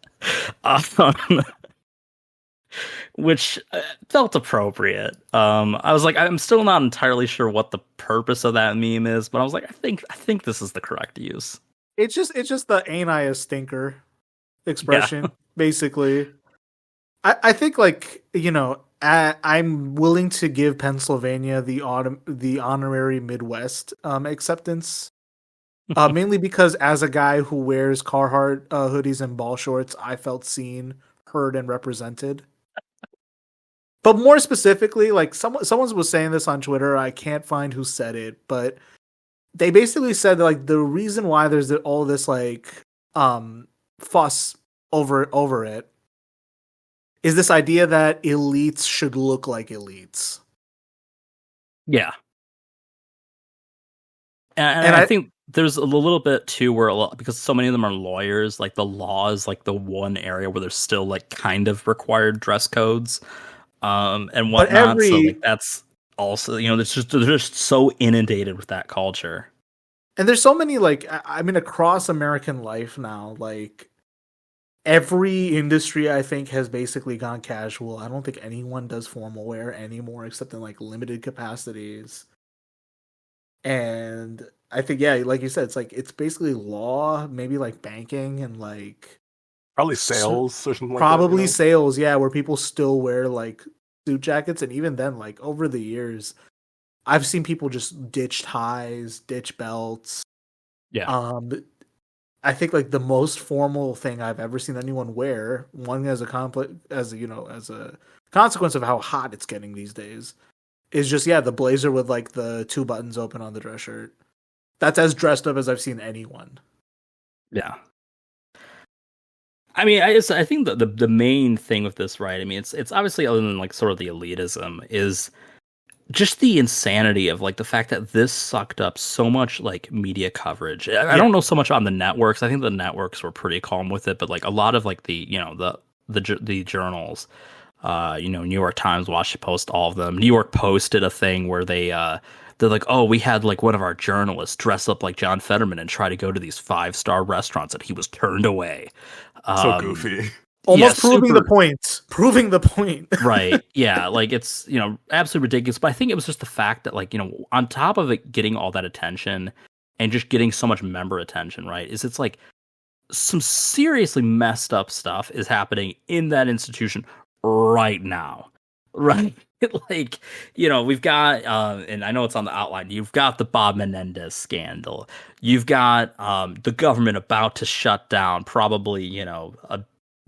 D: Which felt appropriate. I was like, I'm still not entirely sure what the purpose of that meme is, but I was like, I think this is the correct use.
C: It's just the "ain't I a stinker" expression, basically. I think like I'm willing to give Pennsylvania the honorary Midwest acceptance Mainly because as a guy who wears Carhartt hoodies and ball shorts, I felt seen, heard, and represented. But more specifically, like someone was saying this on Twitter, I can't find who said it, but they basically said that, like, the reason why there's all this like fuss over it is this idea that elites should look like elites.
D: Yeah. And I think there's a little bit too where because so many of them are lawyers, like the law is like the one area where there's still like kind of required dress codes and whatnot. So like that's also, you know, they're just so inundated with that culture.
C: And there's so many, like, I mean, across American life now, like every industry I think has basically gone casual. I don't think anyone does formal wear anymore except in like limited capacities. And I think, yeah, like you said, it's like it's basically law, maybe like banking and like
E: probably sales or something.
C: Probably
E: like that,
C: sales, yeah, where people still wear like suit jackets, and even then, like over the years, I've seen people just ditch ties, ditch belts.
D: Yeah.
C: I think like the most formal thing I've ever seen anyone wear, one as a consequence of how hot it's getting these days, is just, yeah, the blazer with like the two buttons open on the dress shirt. That's as dressed up as I've seen anyone.
D: Yeah. I mean, I think the main thing with this, right? I mean, it's obviously, other than like sort of the elitism, is just the insanity of like the fact that this sucked up so much like media coverage. I don't know so much on the networks. I think the networks were pretty calm with it, but like a lot of like the, you know, the journals, you know, New York Times, Washington Post, all of them. New York Post did a thing where they're like, oh, we had like one of our journalists dress up like John Fetterman and try to go to these 5-star restaurants, and he was turned away.
E: So goofy.
C: Almost proving the point. Proving the point.
D: Right. Yeah. Like, it's, you know, absolutely ridiculous. But I think it was just the fact that, like, you know, on top of it getting all that attention and just getting so much member attention, right, is it's like some seriously messed up stuff is happening in that institution right now. Right. Like, you know, we've got, and I know it's on the outline, you've got the Bob Menendez scandal. You've got the government about to shut down probably, you know,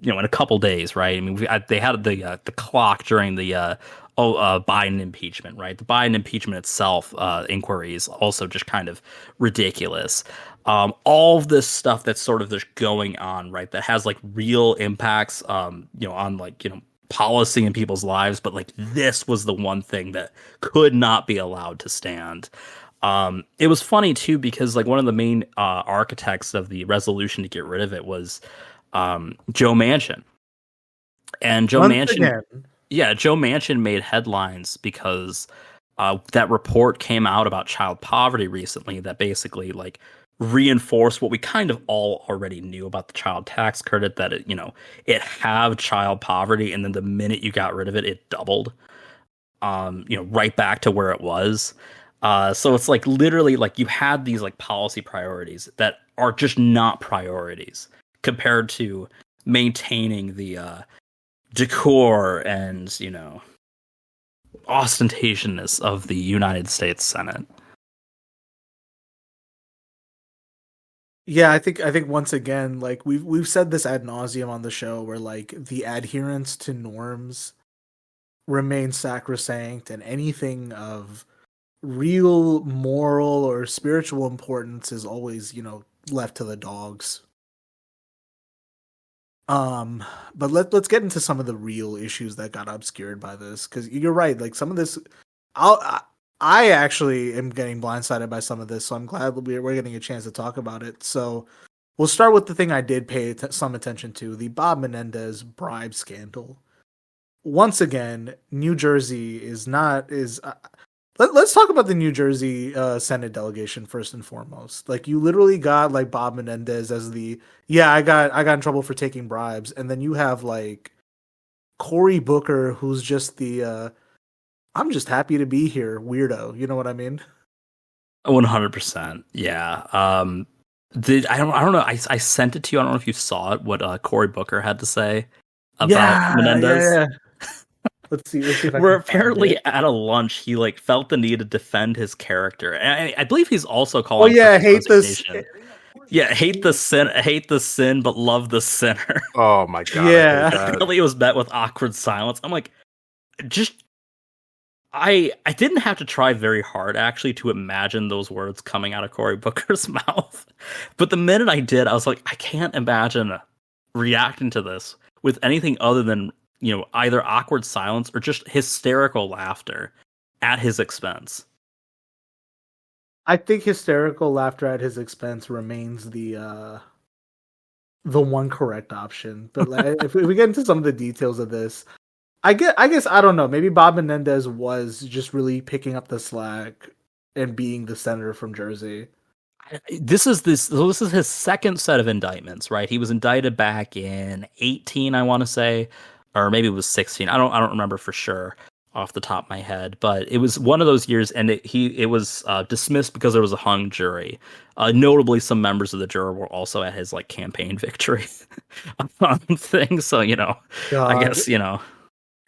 D: in a couple days, right? I mean, they had the clock during the Biden impeachment, right? The Biden impeachment itself, inquiry is also just kind of ridiculous. All of this stuff that's sort of just going on, right? That has like real impacts, you know, on like, you know, policy in people's lives, but like this was the one thing that could not be allowed to stand. It was funny too because like one of the main architects of the resolution to get rid of it was Joe Manchin. And Joe Manchin made headlines because that report came out about child poverty recently that basically like reinforced what we kind of all already knew about the child tax credit, that it, you know, it had child poverty, and then the minute you got rid of it, it doubled, you know, right back to where it was. So it's like literally like you had these like policy priorities that are just not priorities compared to maintaining the decor and, you know, ostentationness of the United States Senate.
C: Yeah, I think once again, like we've said this ad nauseum on the show, where like the adherence to norms remains sacrosanct, and anything of real moral or spiritual importance is always, you know, left to the dogs. But let's get into some of the real issues that got obscured by this, because you're right, like some of this, I actually am getting blindsided by some of this, so I'm glad we're getting a chance to talk about it. So we'll start with the thing I did pay some attention to, the Bob Menendez bribe scandal. Once again, New Jersey is. Let's talk about the New Jersey Senate delegation first and foremost. Like, you literally got like Bob Menendez as I got in trouble for taking bribes, and then you have like Cory Booker, who's just the I'm just happy to be here weirdo. You know what I mean?
D: 100%. Yeah. I don't know. I sent it to you. I don't know if you saw it. What Cory Booker had to say about Menendez.
C: Yeah. Let's see if I
D: Where
C: can find
D: apparently
C: it.
D: at a lunch he like felt the need to defend his character, and I believe he's also
C: Oh
D: calling for
C: yeah,
D: his
C: hate this.
D: resignation. Yeah, hate the sin, but love the sinner.
E: Oh my god, I hate
C: Yeah.
E: that.
D: Apparently, it was met with awkward silence. I'm like, just I didn't have to try very hard actually to imagine those words coming out of Cory Booker's mouth, but the minute I did, I was like, I can't imagine reacting to this with anything other than either awkward silence or just hysterical laughter at his expense.
C: I think hysterical laughter at his expense remains the one correct option. But like, if we get into some of the details of this, I guess I don't know. Maybe Bob Menendez was just really picking up the slack and being the senator from Jersey.
D: This is his second set of indictments, right? He was indicted back in 18, I want to say, or maybe it was 16. I don't remember for sure off the top of my head, but it was one of those years, and it was dismissed because there was a hung jury. Notably, some members of the jury were also at his like campaign victory thing. So I
C: God.
D: guess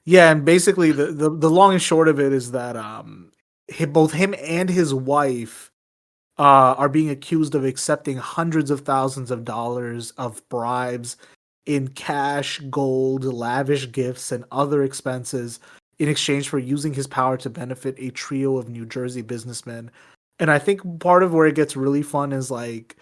C: Yeah, and basically the long and short of it is that both him and his wife are being accused of accepting hundreds of thousands of dollars of bribes in cash, gold, lavish gifts, and other expenses in exchange for using his power to benefit a trio of New Jersey businessmen. And I think part of where it gets really fun is like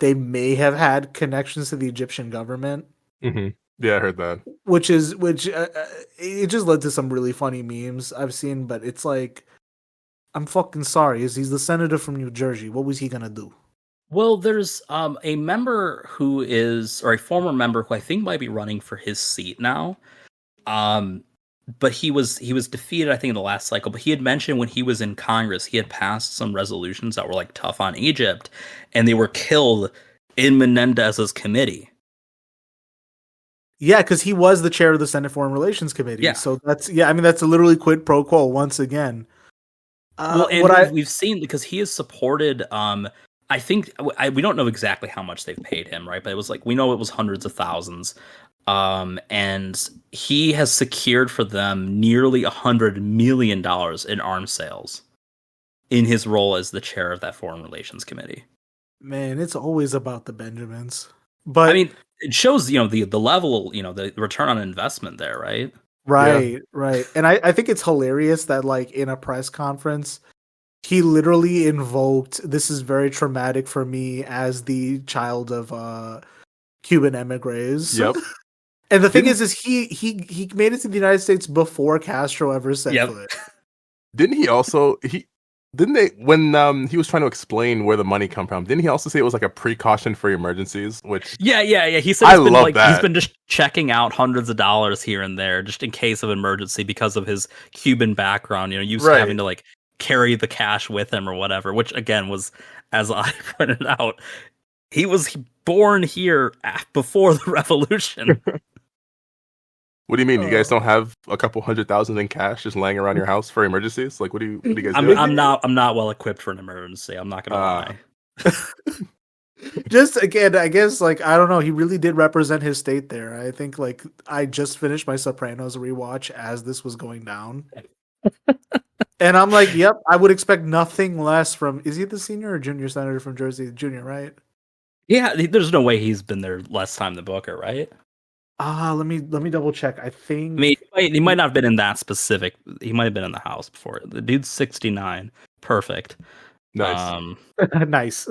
C: they may have had connections to the Egyptian government.
E: Mm-hmm. Yeah, I heard that.
C: Which it just led to some really funny memes I've seen, but it's like, I'm fucking sorry. He's the senator from New Jersey. What was he gonna do?
D: Well, there's a member who is, or a former member who I think might be running for his seat now. But he was defeated, I think, in the last cycle. But he had mentioned when he was in Congress, he had passed some resolutions that were like tough on Egypt, and they were killed in Menendez's committee.
C: Yeah, because he was the chair of the Senate Foreign Relations Committee.
D: Yeah.
C: So that's literally quid pro quo once again.
D: Well, and we've seen, because he has supported. I think we don't know exactly how much they've paid him, right? But it was like, we know it was hundreds of thousands. And he has secured for them nearly $100 million in arms sales in his role as the chair of that Foreign Relations Committee.
C: Man, it's always about the Benjamins. But
D: I mean, it shows the level, the return on investment there, right?
C: Right, yeah. Right. And I think it's hilarious that like in a press conference, he literally invoked, this is very traumatic for me as the child of Cuban emigres.
E: Yep.
C: And the thing is he made it to the United States before Castro ever set foot.
E: Didn't he also when he was trying to explain where the money come from, didn't he also say it was like a precaution for emergencies? Which
D: yeah. He said he's been just checking out hundreds of dollars here and there just in case of emergency because of his Cuban background, used to having to like carry the cash with him or whatever, which again was, as I pointed out, he was born here before the revolution.
E: What do you mean? You guys don't have a couple $100,000 in cash just laying around your house for emergencies? Like, what do you guys do?
D: I'm not well equipped for an emergency. I'm not gonna lie.
C: Just again, I guess like I don't know. He really did represent his state there. I think like I just finished my Sopranos rewatch as this was going down, and I'm like, yep, I would expect nothing less from. Is he the senior or junior senator from Jersey? Junior, right? Yeah,
D: there's no way he's been there less time than Booker, right?
C: Let me double check. I think
D: he might not have been in that specific. He might have been in the House before. The dude's 69. Perfect.
E: Nice.
C: Nice.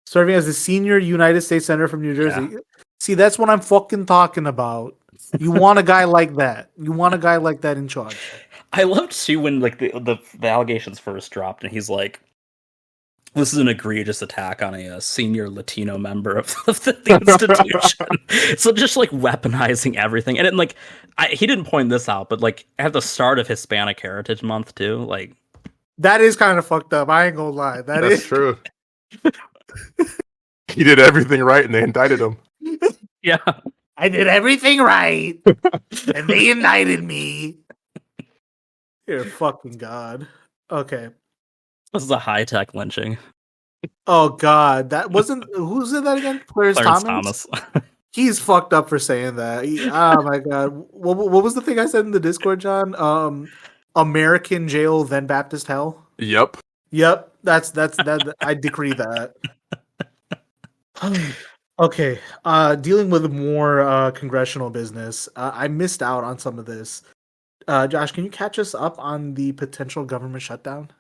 C: Serving as the senior United States Senator from New Jersey. Yeah. See, that's what I'm fucking talking about. You want a guy like that. You want a guy like that in charge.
D: I loved too when like the allegations first dropped, and he's like, this is an egregious attack on a senior Latino member of the institution. So just like weaponizing everything. And then like, he didn't point this out, but like at the start of Hispanic Heritage Month too, like.
C: That is kind of fucked up. I ain't gonna lie.
E: That's true. He did everything right and they indicted him.
D: Yeah.
C: I did everything right and they indicted me. You're a fucking god. Okay.
D: This is a high-tech lynching.
C: Oh God, that wasn't. Who said that again? Clarence Thomas. He's fucked up for saying that. Oh my god. What was the thing I said in the Discord, John? American jail, then Baptist hell.
E: Yep.
C: Yep, that's that. I decree that. Okay, dealing with more congressional business. I missed out on some of this. Josh, can you catch us up on the potential government shutdown?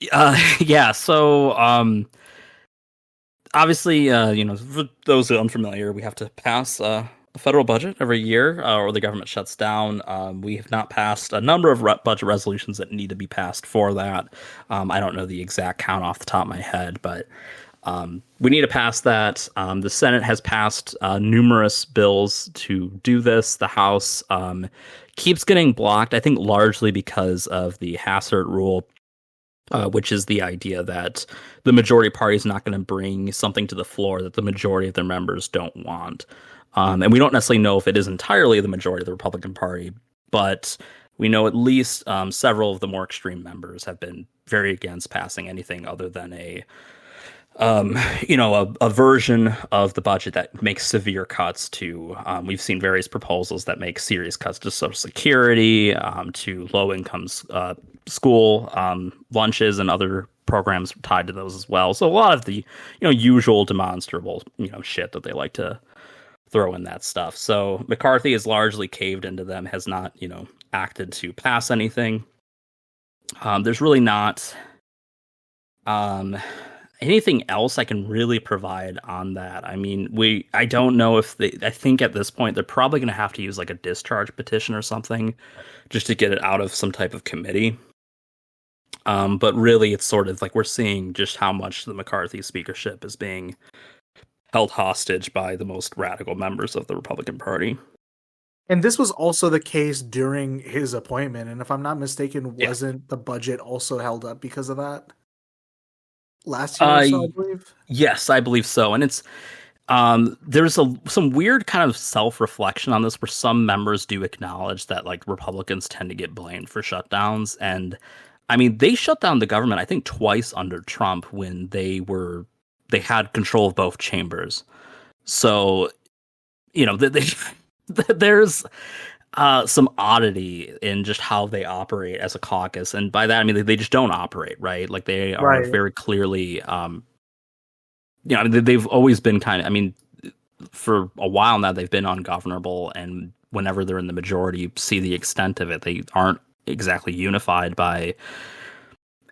D: Yeah. So, obviously, for those who are unfamiliar, we have to pass a federal budget every year, or the government shuts down. We have not passed a number of budget resolutions that need to be passed for that. I don't know the exact count off the top of my head, but we need to pass that. The Senate has passed numerous bills to do this. The House keeps getting blocked, I think largely because of the Hassert rule, which is the idea that the majority party is not going to bring something to the floor that the majority of their members don't want. And we don't necessarily know if it is entirely the majority of the Republican Party, but we know at least several of the more extreme members have been very against passing anything other than a version of the budget that makes severe cuts to, we've seen various proposals that make serious cuts to Social Security, to low incomes, school, lunches and other programs tied to those as well. So a lot of the, usual demonstrable, shit that they like to throw in that stuff. So McCarthy has largely caved into them, has not, acted to pass anything. There's really not, anything else I can really provide on that. I mean, I don't know if I think at this point they're probably going to have to use like a discharge petition or something just to get it out of some type of committee. But really it's sort of like we're seeing just how much the McCarthy speakership is being held hostage by the most radical members of the Republican Party.
C: And this was also the case during his appointment. And if I'm not mistaken, wasn't the budget also held up because of that? Last year, I believe.
D: Yes, I believe so. And it's there's some weird kind of self-reflection on this, where some members do acknowledge that like Republicans tend to get blamed for shutdowns. And I mean, they shut down the government, I think, twice under Trump when they had control of both chambers. So, there's some oddity in just how they operate as a caucus, and by that I mean they just don't operate right. Like they are very clearly, they've always been kind of. I mean, for a while now they've been ungovernable, and whenever they're in the majority, you see the extent of it. They aren't exactly unified by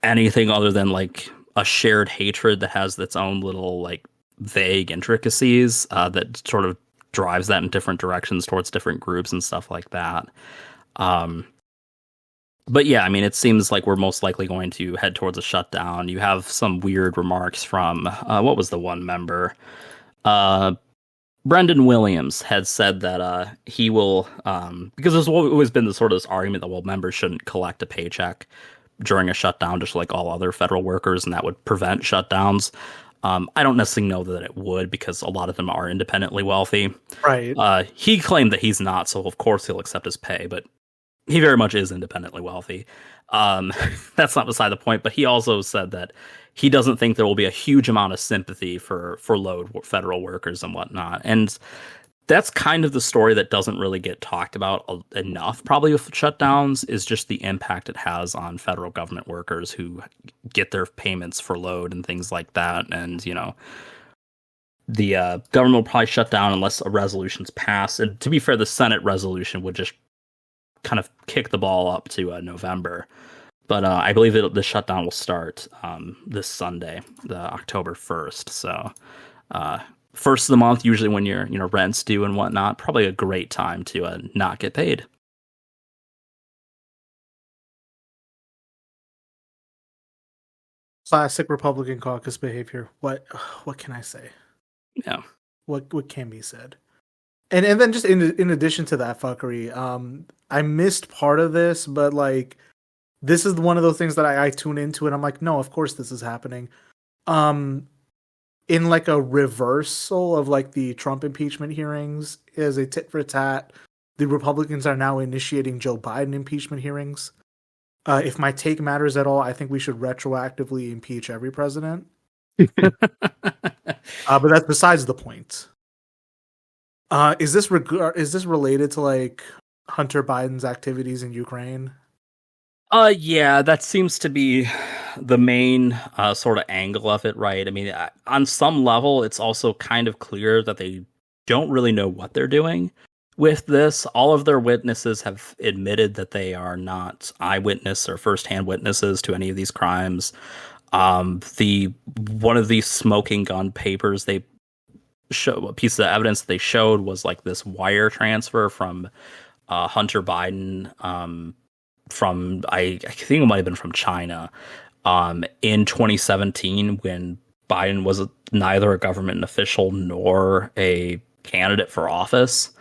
D: anything other than like a shared hatred that has its own little like vague intricacies that sort of drives that in different directions towards different groups and stuff like that. But yeah, I mean, it seems like we're most likely going to head towards a shutdown. You have some weird remarks from, what was the one member? Brendan Williams had said that he will, because there's always been this argument that, well, members shouldn't collect a paycheck during a shutdown, just like all other federal workers, and that would prevent shutdowns. I don't necessarily know that it would, because a lot of them are independently wealthy.
C: Right.
D: He claimed that he's not, so of course he'll accept his pay, but he very much is independently wealthy. That's not beside the point, but he also said that he doesn't think there will be a huge amount of sympathy for low federal workers and whatnot. And that's kind of the story that doesn't really get talked about enough, probably with shutdowns, is just the impact it has on federal government workers who get their payments for load and things like that. And, the government will probably shut down unless a resolution's passed. And to be fair, the Senate resolution would just kind of kick the ball up to November. But I believe the shutdown will start this Sunday, the October 1st. So, first of the month, usually when your rent's due and whatnot, probably a great time to not get paid.
C: Classic Republican caucus behavior. What can I say?
D: Yeah.
C: What can be said? And then just in addition to that fuckery, I missed part of this, but like this is one of those things that I tune into and I'm like, no, of course this is happening. In like a reversal of like the Trump impeachment hearings as a tit for tat, the Republicans are now initiating Joe Biden impeachment hearings. If my take matters at all, I think we should retroactively impeach every president. But that's besides the point. Is this related to like Hunter Biden's activities in Ukraine?
D: Yeah, that seems to be the main sort of angle of it, right? I mean, on some level, it's also kind of clear that they don't really know what they're doing with this. All of their witnesses have admitted that they are not eyewitness or firsthand witnesses to any of these crimes. The one of these smoking gun papers they show a piece of evidence they showed was like this wire transfer from Hunter Biden from I think it might have been from China in 2017 when Biden was neither a government official nor a candidate for office.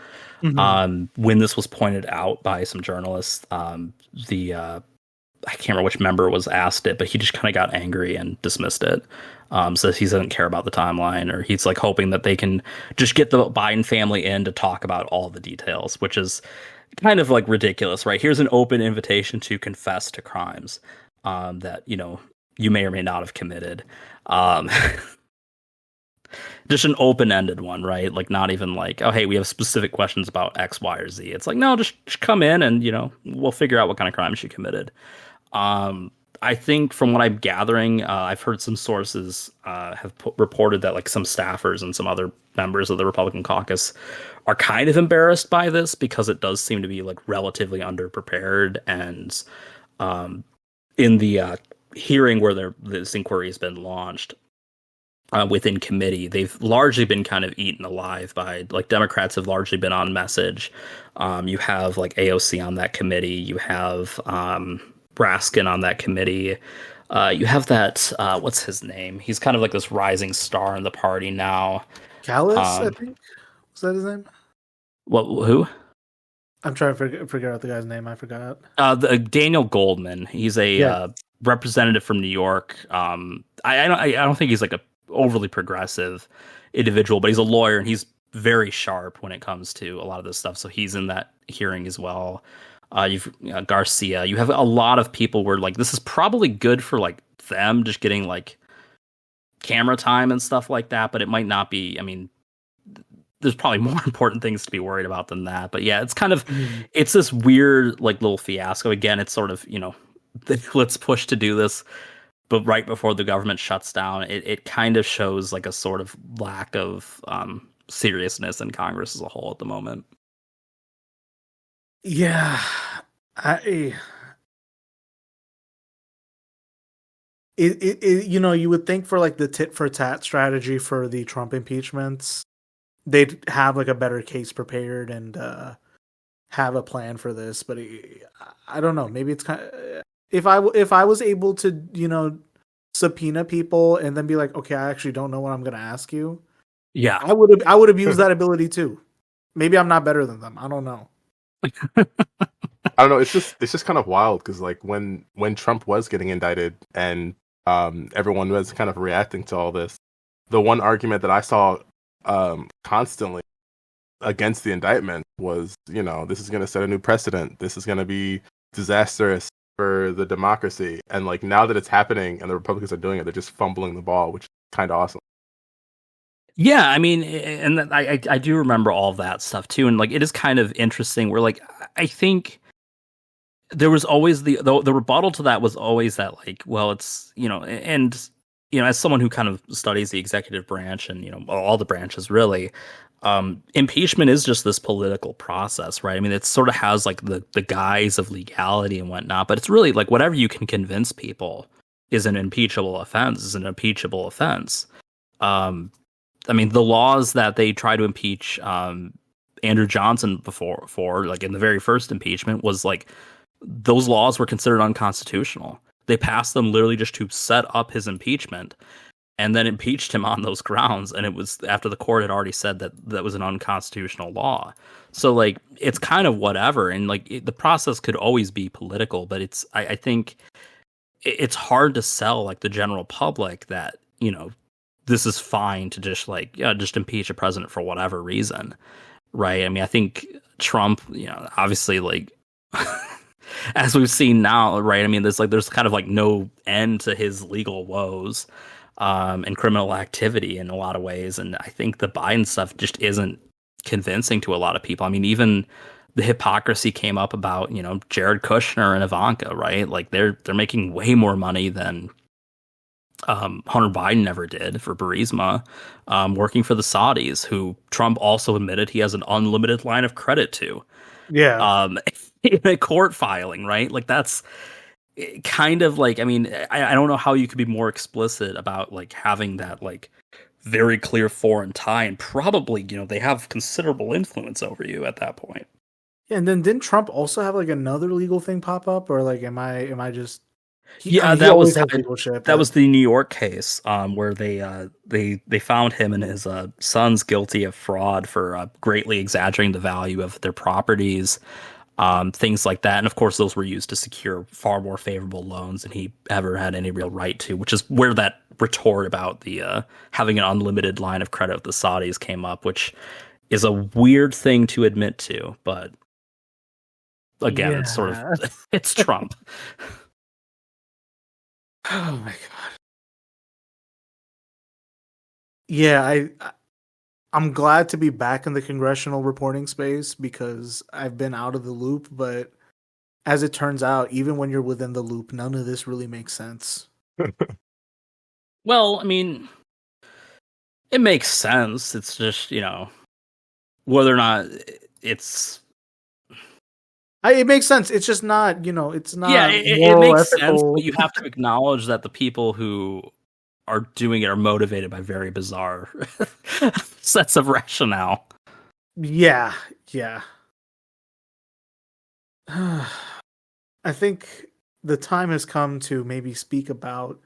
D: When this was pointed out by some journalists, the I can't remember which member was asked it, but he just kind of got angry and dismissed it. Says he doesn't care about the timeline, or he's like hoping that they can just get the Biden family in to talk about all the details, which is kind of like ridiculous, right? Here's an open invitation to confess to crimes that you may or may not have committed. Just an open-ended one, right? Like not even like, oh, hey, we have specific questions about X, Y, or Z. It's like, no, just come in and we'll figure out what kind of crimes you committed. I think from what I'm gathering, I've heard some sources have reported that like some staffers and some other members of the Republican caucus are kind of embarrassed by this because it does seem to be like relatively underprepared. And in the hearing where this inquiry has been launched within committee, they've largely been kind of eaten alive by like Democrats have largely been on message. You have like AOC on that committee. You have Raskin on that committee. You have that what's his name? He's kind of like this rising star in the party now.
C: Callis, I think. Was that his name?
D: What? Who?
C: I'm trying to figure out the guy's name. I forgot.
D: Daniel Goldman. He's a representative from New York. I don't think he's like a overly progressive individual, but he's a lawyer and he's very sharp when it comes to a lot of this stuff. So he's in that hearing as well. You've Garcia. You have a lot of people where like this is probably good for like them just getting like camera time and stuff like that, but it might not be. I mean, there's probably more important things to be worried about than that. But yeah, it's kind of it's this weird like little fiasco. Again, it's sort of let's push to do this, but right before the government shuts down, it kind of shows like a sort of lack of seriousness in Congress as a whole at the moment.
C: Yeah, you would think for like the tit for tat strategy for the Trump impeachments, they'd have like a better case prepared and have a plan for this. But I don't know. Maybe it's kind of if I was able to subpoena people and then be like, okay, I actually don't know what I'm going to ask you.
D: Yeah,
C: I would have used that ability too. Maybe I'm not better than them. I don't know.
E: I don't know. It's just kind of wild because like when Trump was getting indicted and everyone was kind of reacting to all this, the one argument that I saw constantly against the indictment was, this is going to set a new precedent. This is going to be disastrous for the democracy. And like now that it's happening and the Republicans are doing it, they're just fumbling the ball, which is kind of awesome.
D: Yeah, I mean, and I do remember all of that stuff too, and like it is kind of interesting. Where like I think there was always the rebuttal to that was always that like, well, it's as someone who kind of studies the executive branch and all the branches really, impeachment is just this political process, right? I mean, it sort of has like the guise of legality and whatnot, but it's really like whatever you can convince people is an impeachable offense. I mean, the laws that they try to impeach Andrew Johnson for like in the very first impeachment was like those laws were considered unconstitutional. They passed them literally just to set up his impeachment and then impeached him on those grounds. And it was after the court had already said that was an unconstitutional law. So like it's kind of whatever. And like the process could always be political, but I think it's hard to sell like the general public that, this is fine to just just impeach a president for whatever reason, right? I mean, I think Trump, obviously, like as we've seen now, right? I mean, there's kind of like no end to his legal woes and criminal activity in a lot of ways, and I think the Biden stuff just isn't convincing to a lot of people. I mean, even the hypocrisy came up about, Jared Kushner and Ivanka, right? Like they're making way more money than Hunter Biden ever did for Burisma, working for the Saudis, who Trump also admitted he has an unlimited line of credit to.
C: Yeah.
D: In a court filing, right? Like that's kind of like, I mean, I don't know how you could be more explicit about like having that like very clear foreign tie, and probably, they have considerable influence over you at that point.
C: Yeah, and then didn't Trump also have like another legal thing pop up, or like am I just?
D: Yeah,
C: he always has legal shit.
D: That was the New York case, where they found him and his sons guilty of fraud for greatly exaggerating the value of their properties, things like that. And of course, those were used to secure far more favorable loans than he ever had any real right to, which is where that retort about the having an unlimited line of credit with the Saudis came up, which is a weird thing to admit to, but again, it's sort of it's Trump.
C: Oh my god. Yeah, I'm glad to be back in the congressional reporting space because I've been out of the loop, but as it turns out, even when you're within the loop, none of this really makes sense.
D: Well, I mean, it makes sense. It's just, whether or not it's...
C: It makes sense. It's just not, it's not
D: it makes
C: ethical.
D: sense, but you have to acknowledge that the people who are doing it are motivated by very bizarre sets of rationale.
C: Yeah. I think the time has come to maybe speak about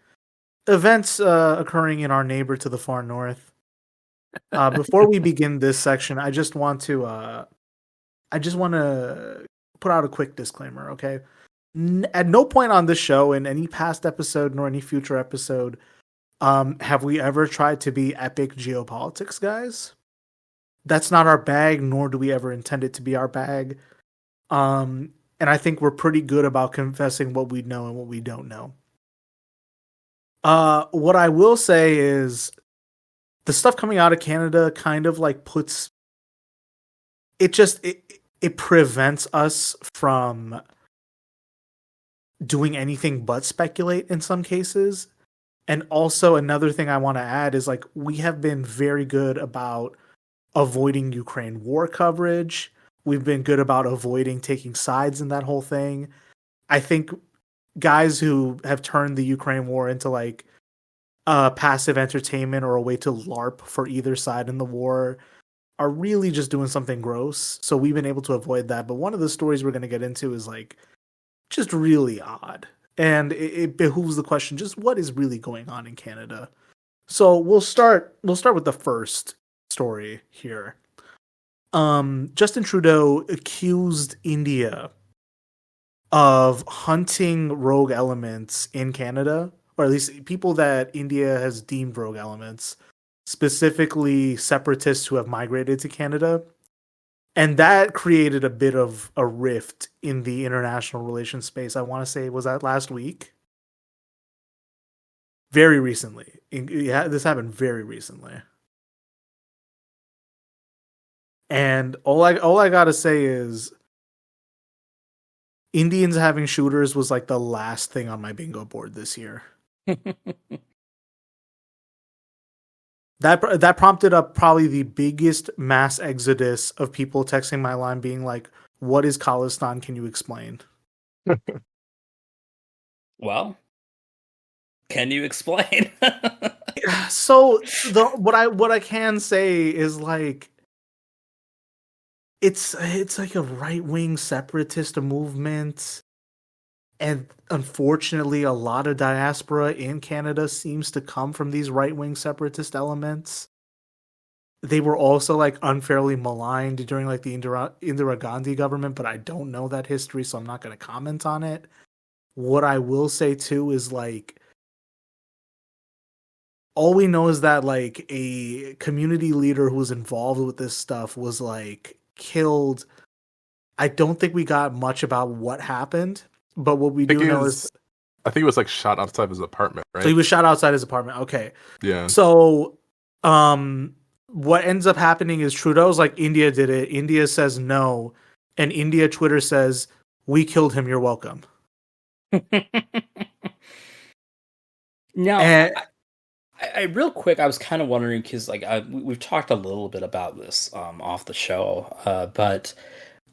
C: events occurring in our neighbor to the far north. Before we begin this section, I just want to put out a quick disclaimer, okay? At no point on this show, in any past episode nor any future episode, have we ever tried to be epic geopolitics guys. That's not our bag, nor do we ever intend it to be our bag. And I think we're pretty good about confessing what we know and what we don't know. What I will say is the stuff coming out of Canada kind of like puts it prevents us from doing anything but speculate in some cases. And also another thing I want to add is like we have been very good about avoiding Ukraine war coverage. We've been good about avoiding taking sides in that whole thing. I think guys who have turned the Ukraine war into like passive entertainment or a way to LARP for either side in the war are really just doing something gross. So we've been able to avoid that. But one of the stories we're going to get into is like just really odd. And it behooves the question, just what is really going on in Canada? So we'll start with the first story here. Justin Trudeau accused India of hunting rogue elements in Canada, or at least people that India has deemed rogue elements, specifically separatists who have migrated to Canada. And that created a bit of a rift in the international relations space. I want to say, was that last week? Very recently. This happened very recently. And all I gotta say is Indians having shooters was like the last thing on my bingo board this year. That prompted up probably the biggest mass exodus of people texting my line being like, what is Khalistan? Can you explain?
D: Well, can you explain?
C: So what I can say is like it's like a right-wing separatist movement, and unfortunately a lot of diaspora in Canada seems to come from these right-wing separatist elements. They were also like unfairly maligned during like the Indira Gandhi government, but I don't know that history, so I'm not going to comment on it. What I will say too is like all we know is that like a community leader who was involved with this stuff was like killed. I don't think we got much about what happened, but what we do know is
E: I think it was like shot outside his apartment, right?
C: So he was shot outside his apartment. Okay.
E: Yeah.
C: So what ends up happening is Trudeau's like, India did it. India says no. And India Twitter says, we killed him. You're welcome.
D: Now,
C: And
D: I real quick, I was kind of wondering because like we've talked a little bit about this off the show, but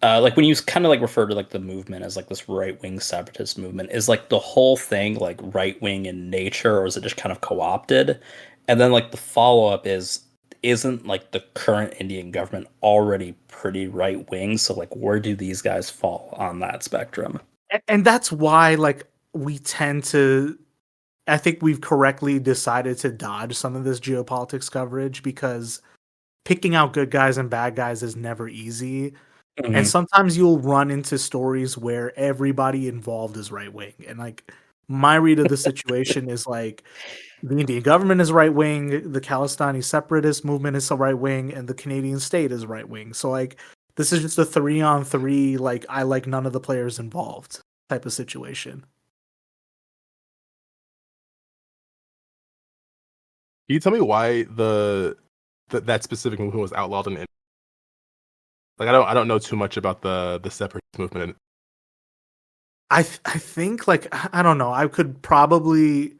D: like when you kind of like refer to like the movement as like this right wing separatist movement, is like the whole thing like right wing in nature, or is it just kind of co opted? And then like the follow up is, isn't like the current Indian government already pretty right wing? So like where do these guys fall on that spectrum?
C: and that's why like we tend to, I think we've correctly decided to dodge some of this geopolitics coverage, because picking out good guys and bad guys is never easy. And
D: Mhm.
C: sometimes you'll run into stories where everybody involved is right wing. And like my read of the situation is like the Indian government is right wing, the Khalistani separatist movement is right wing, and the Canadian state is right wing. So like this is just a 3-on-3, like I like none of the players involved type of situation.
E: Can you tell me why that specific movement was outlawed in India? Like I don't know too much about the separatist movement.
C: I think like I don't know. I could probably,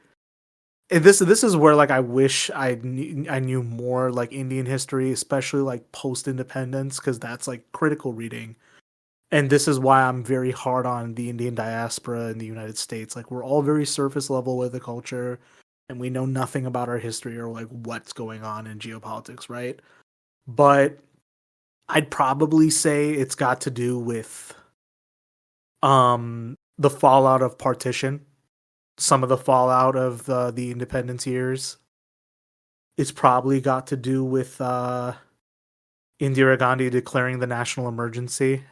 C: and this is where like I wish I knew more like Indian history, especially like post independence, because that's like critical reading. And this is why I'm very hard on the Indian diaspora in the United States. Like we're all very surface level with the culture, and we know nothing about our history or like what's going on in geopolitics, right? But I'd probably say it's got to do with the fallout of partition, some of the fallout of the independence years. It's probably got to do with Indira Gandhi declaring the national emergency,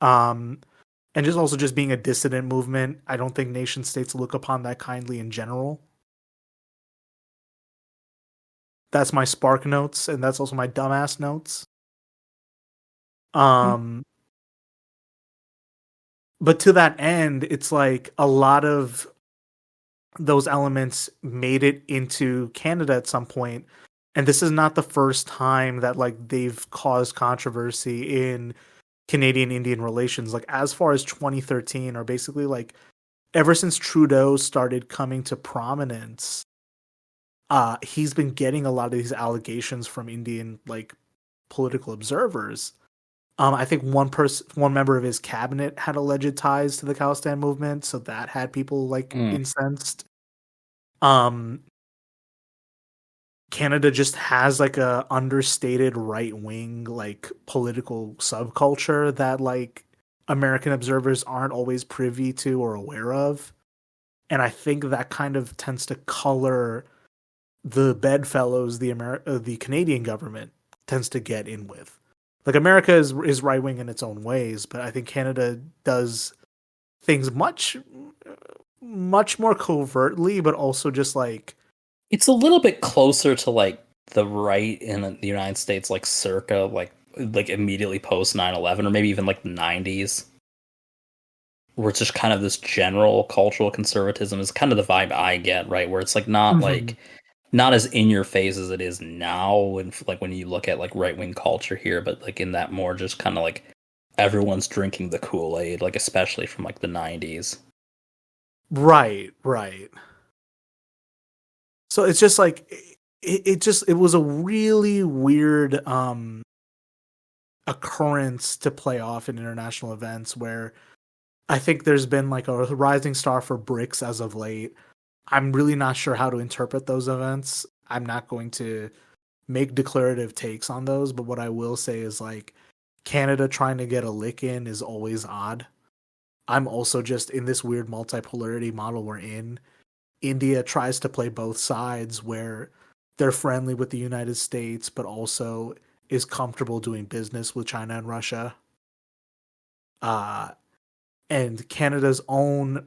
C: um, and just also just being a dissident movement. I don't think nation states look upon that kindly in general. That's my spark notes, and that's also my dumbass notes. Um, but to that end, it's like a lot of those elements made it into Canada at some point, and this is not the first time that like they've caused controversy in Canadian Indian relations. Like as far as 2013, or basically like ever since Trudeau started coming to prominence, he's been getting a lot of these allegations from Indian like political observers. I think one member of his cabinet had alleged ties to the Khalistan movement, so that had people like incensed. Um, Canada just has like a understated right wing like political subculture that like American observers aren't always privy to or aware of. And I think that kind of tends to color the bedfellows the Canadian government tends to get in with. Like America is right wing in its own ways, but I think Canada does things much more covertly, but also just like
D: It's a little bit closer to like the right in the United States, like circa like immediately post 9/11, or maybe even like the 90s, where it's just kind of this general cultural conservatism is kind of the vibe I get, right? Where it's like not
C: Mhm.
D: like not as in your face as it is now, and like when you look at like right wing culture here, but like in that more just kind of like everyone's drinking the Kool-Aid, like especially from like the 90s.
C: Right. So it's just like it was a really weird occurrence to play off in international events, where I think there's been like a rising star for BRICS as of late. I'm really not sure how to interpret those events. I'm not going to make declarative takes on those, but what I will say is like Canada trying to get a lick in is always odd. I'm also just in this weird multipolarity model we're in. India tries to play both sides, where they're friendly with the United States, but also is comfortable doing business with China and Russia. Uh, and Canada's own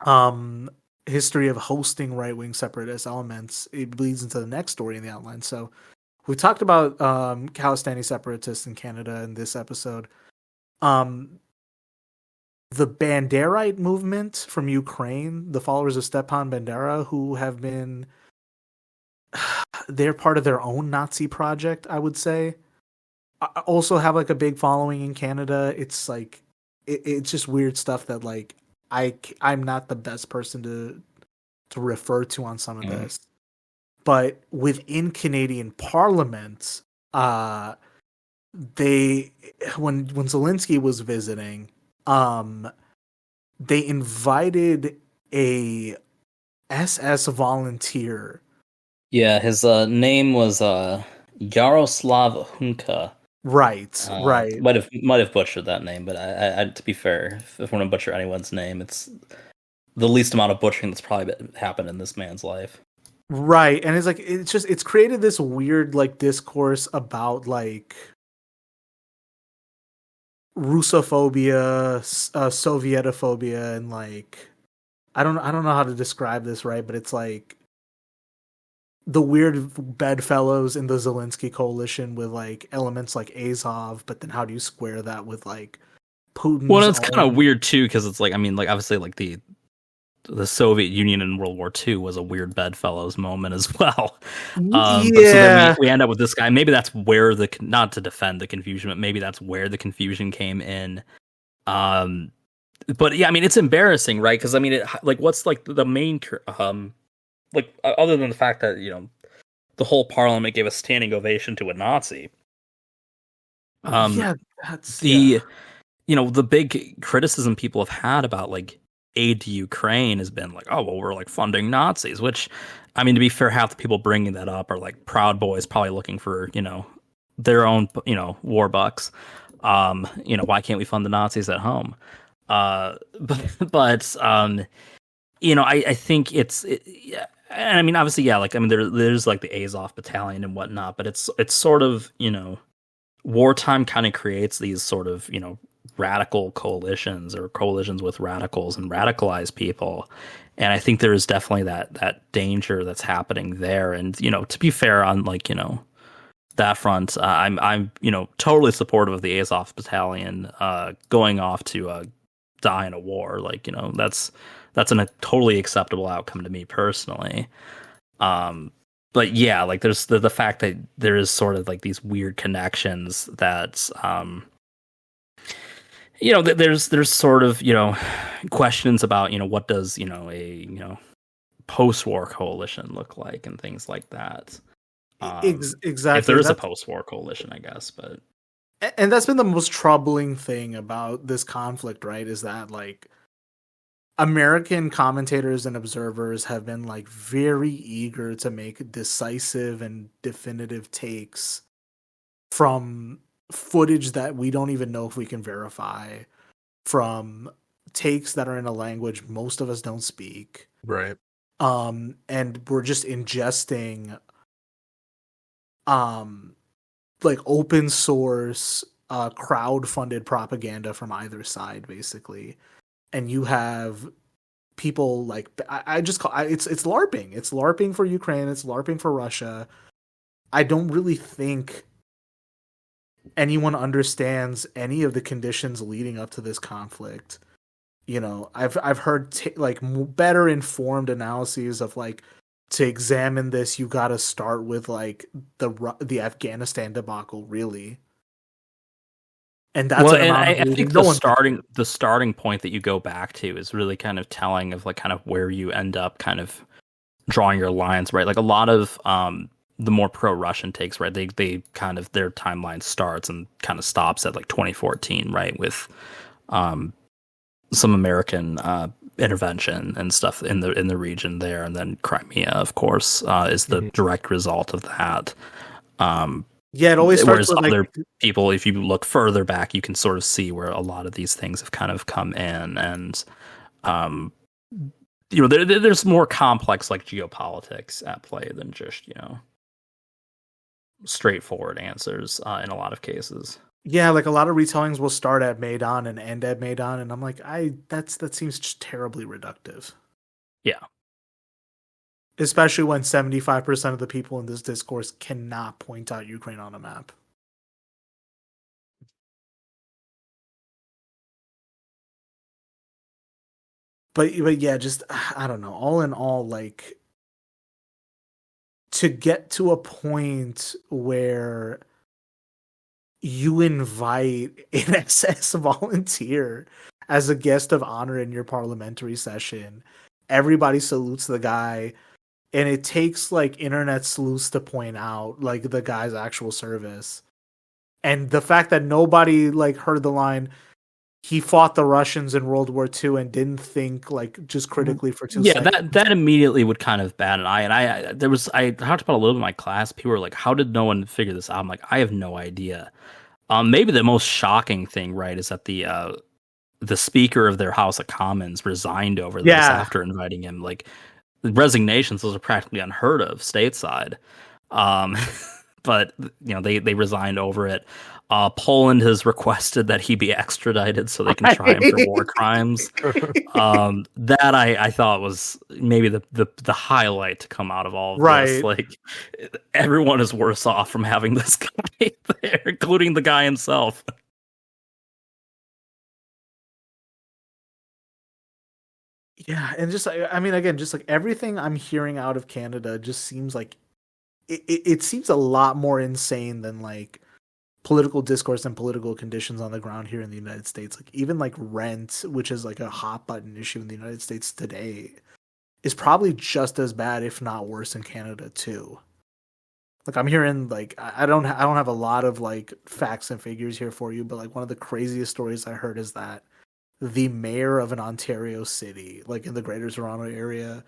C: um, history of hosting right wing separatist elements, it bleeds into the next story in the outline. So we talked about Khalistani separatists in Canada in this episode. Um, the Banderite movement from Ukraine, the followers of Stepan Bandera, who have been they're part of their own Nazi project, I would say. I also have like a big following in Canada. It's like it's just weird stuff that like I'm not the best person to refer to on some of this. But within Canadian Parliament, they when Zelensky was visiting, they invited a SS volunteer.
D: Yeah, his name was Yaroslav Hunka.
C: Right.
D: Might have butchered that name, but I to be fair, if I want to butcher anyone's name, it's the least amount of butchering that's probably happened in this man's life.
C: Right. And it's like it's created this weird like discourse about like Russophobia, Sovietophobia, and like I don't know how to describe this right, but it's like the weird bedfellows in the Zelensky coalition with like elements like Azov, but then how do you square that with like Putin's
D: Well, it's
C: own...
D: kind of weird too, because it's like, I mean, like obviously, like the Soviet Union in World War II was a weird bedfellows moment as well. But so then we end up with this guy. Maybe that's where not to defend the confusion, but maybe that's where the confusion came in. But yeah, I mean, it's embarrassing, right? Because I mean, like, what's like the main, like, other than the fact that, you know, the whole parliament gave a standing ovation to a Nazi. You know, the big criticism people have had about like aid to Ukraine has been like, oh, well, we're like funding Nazis, which, I mean, to be fair, half the people bringing that up are like Proud Boys, probably looking for, you know, their own, you know, war bucks. You know, why can't we fund the Nazis at home? But you know, I think yeah, and I mean, obviously, yeah, like, I mean, there's like the Azov battalion and whatnot, but it's sort of, you know, wartime kind of creates these sort of, you know, radical coalitions or coalitions with radicals and radicalized people. And I think there is definitely that danger that's happening there. And, you know, to be fair on like, you know, that front, I'm, you know, totally supportive of the Azov battalion, going off to, die in a war. Like, you know, that's a totally acceptable outcome to me personally. But yeah, like there's the fact that there is sort of like these weird connections that, you know, there's sort of, you know, questions about, you know, what does, you know, a, you know, post-war coalition look like and things like that.
C: Exactly.
D: If there is a post-war coalition, I guess, but.
C: And that's been the most troubling thing about this conflict, right? Is that like American commentators and observers have been like very eager to make decisive and definitive takes from footage that we don't even know if we can verify, from takes that are in a language most of us don't speak.
E: Right.
C: And we're just ingesting like open source crowd-funded propaganda from either side, basically. And you have people like I just call it's LARPing. It's LARPing for Ukraine. It's LARPing for Russia. I don't really think anyone understands any of the conditions leading up to this conflict. You know, I've heard like better informed analyses of like, to examine this, you got to start with like the Afghanistan debacle, really. And that's
D: I think the starting point that you go back to is really kind of telling of like kind of where you end up kind of drawing your lines, right? Like a lot of the more pro-Russian takes, right? They kind of, their timeline starts and kind of stops at like 2014, right? With some American intervention and stuff in the region there, and then Crimea, of course, is the direct result of that.
C: Yeah, it always starts with
D: other
C: like
D: people, if you look further back, you can sort of see where a lot of these things have kind of come in, and you know, there's more complex like geopolitics at play than just, you know, straightforward answers in a lot of cases.
C: Yeah, like a lot of retellings will start at Maidan and end at Maidan, and I'm like, that seems just terribly reductive.
D: Yeah.
C: Especially when 75% of the people in this discourse cannot point out Ukraine on a map. But yeah, just I don't know. All in all, like to get to a point where you invite an SS volunteer as a guest of honor in your parliamentary session, everybody salutes the guy, and it takes like internet sleuths to point out like the guy's actual service. And the fact that nobody like heard the line, he fought the Russians in World War II and didn't think like just critically for 2 seconds.
D: Yeah, that immediately would kind of bat an eye. And I talked about a little bit in my class. People were like, "How did no one figure this out?" I'm like, I have no idea. Maybe the most shocking thing, right, is that the Speaker of their House of Commons resigned over this after inviting him. Like resignations, those are practically unheard of stateside. But they resigned over it. Poland has requested that he be extradited so they can try him for war crimes. That I thought was maybe the highlight to come out of all of this. Like everyone is worse off from having this guy there, including the guy himself.
C: Yeah, and just I mean, again, just like everything I'm hearing out of Canada just seems like it seems a lot more insane than like political discourse and political conditions on the ground here in the United States. Like even like rent, which is like a hot button issue in the United States today, is probably just as bad, if not worse, in Canada too. Like I'm hearing like I don't have a lot of like facts and figures here for you, but like one of the craziest stories I heard is that the mayor of an Ontario city, like in the Greater Toronto area,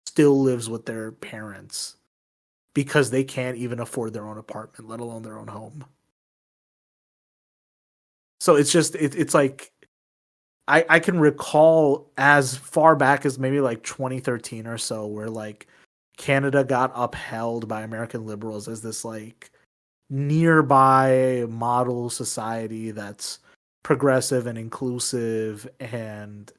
C: still lives with their parents because they can't even afford their own apartment, let alone their own home. So it's just it's like I can recall as far back as maybe like 2013 or so, where like Canada got upheld by American liberals as this like nearby model society that's progressive and inclusive and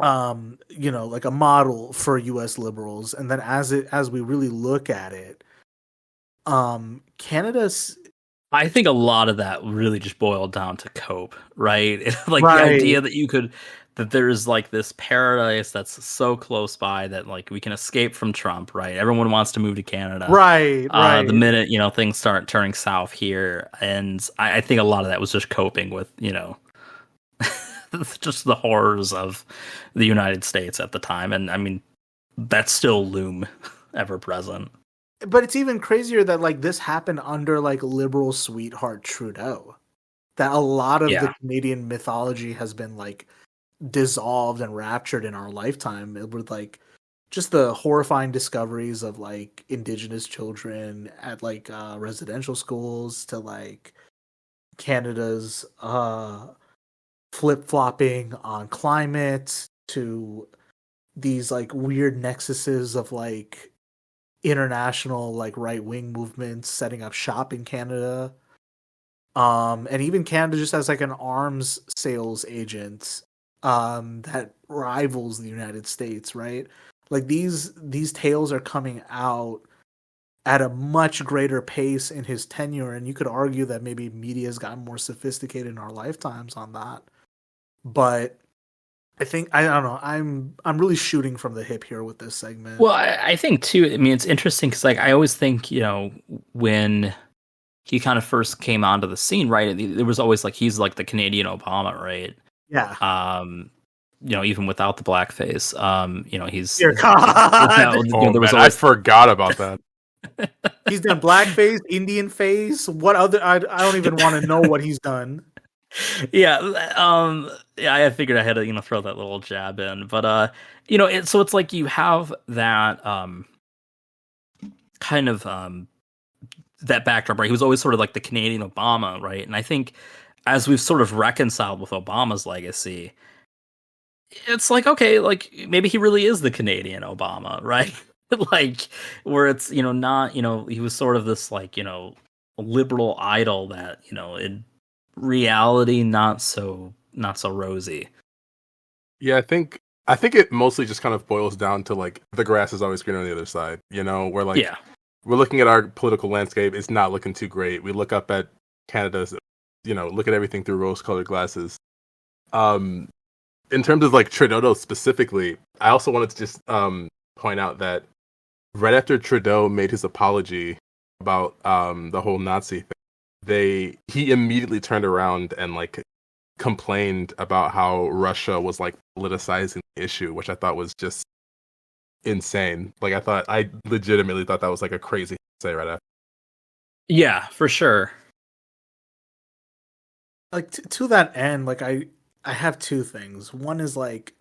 C: like a model for US liberals. And then as we really look at it, Canada's,
D: I think a lot of that really just boiled down to cope, right? Like the idea that there's like this paradise that's so close by that like we can escape from Trump, right? Everyone wants to move to Canada.
C: Right.
D: The minute, things start turning south here. And I think a lot of that was just coping with, just the horrors of the United States at the time. And I mean, that's still loom ever present.
C: But it's even crazier that like this happened under like liberal sweetheart Trudeau. That a lot of the Canadian mythology has been like dissolved and raptured in our lifetime with like just the horrifying discoveries of like Indigenous children at like residential schools to like Canada's flip-flopping on climate to these like weird nexuses of like international like right-wing movements setting up shop in Canada, and even Canada just as like an arms sales agent that rivals the United States, right? Like these tales are coming out at a much greater pace in his tenure, and you could argue that maybe media's gotten more sophisticated in our lifetimes on that. But I don't know. I'm really shooting from the hip here with this segment.
D: Well, I think too. I mean, it's interesting because like I always think when he kind of first came onto the scene, right? There was always like he's like the Canadian Obama, right?
C: Yeah.
D: Even without the blackface, he's.
C: Dear God.
D: There was
E: I forgot about that.
C: He's done blackface, Indian face. What other? I don't even want to know what he's done.
D: I figured I had to throw that little jab in, but so it's like you have that kind of that backdrop, right? He was always sort of like the Canadian Obama, right? And I think as we've sort of reconciled with Obama's legacy, it's like, okay, like maybe he really is the Canadian Obama, right? Like where it's not he was sort of this like liberal idol that in reality not so rosy.
E: Yeah, I think it mostly just kind of boils down to like the grass is always greener on the other side. Where like we're looking at our political landscape, it's not looking too great. We look up at Canada's, look at everything through rose-colored glasses. In terms of like Trudeau specifically, I also wanted to just point out that right after Trudeau made his apology about the whole Nazi thing, he immediately turned around and like complained about how Russia was like politicizing the issue, which I thought was just insane. Like I legitimately thought that was like a crazy thing to say right after.
D: Yeah, for sure.
C: Like to that end, like I have two things. One is like,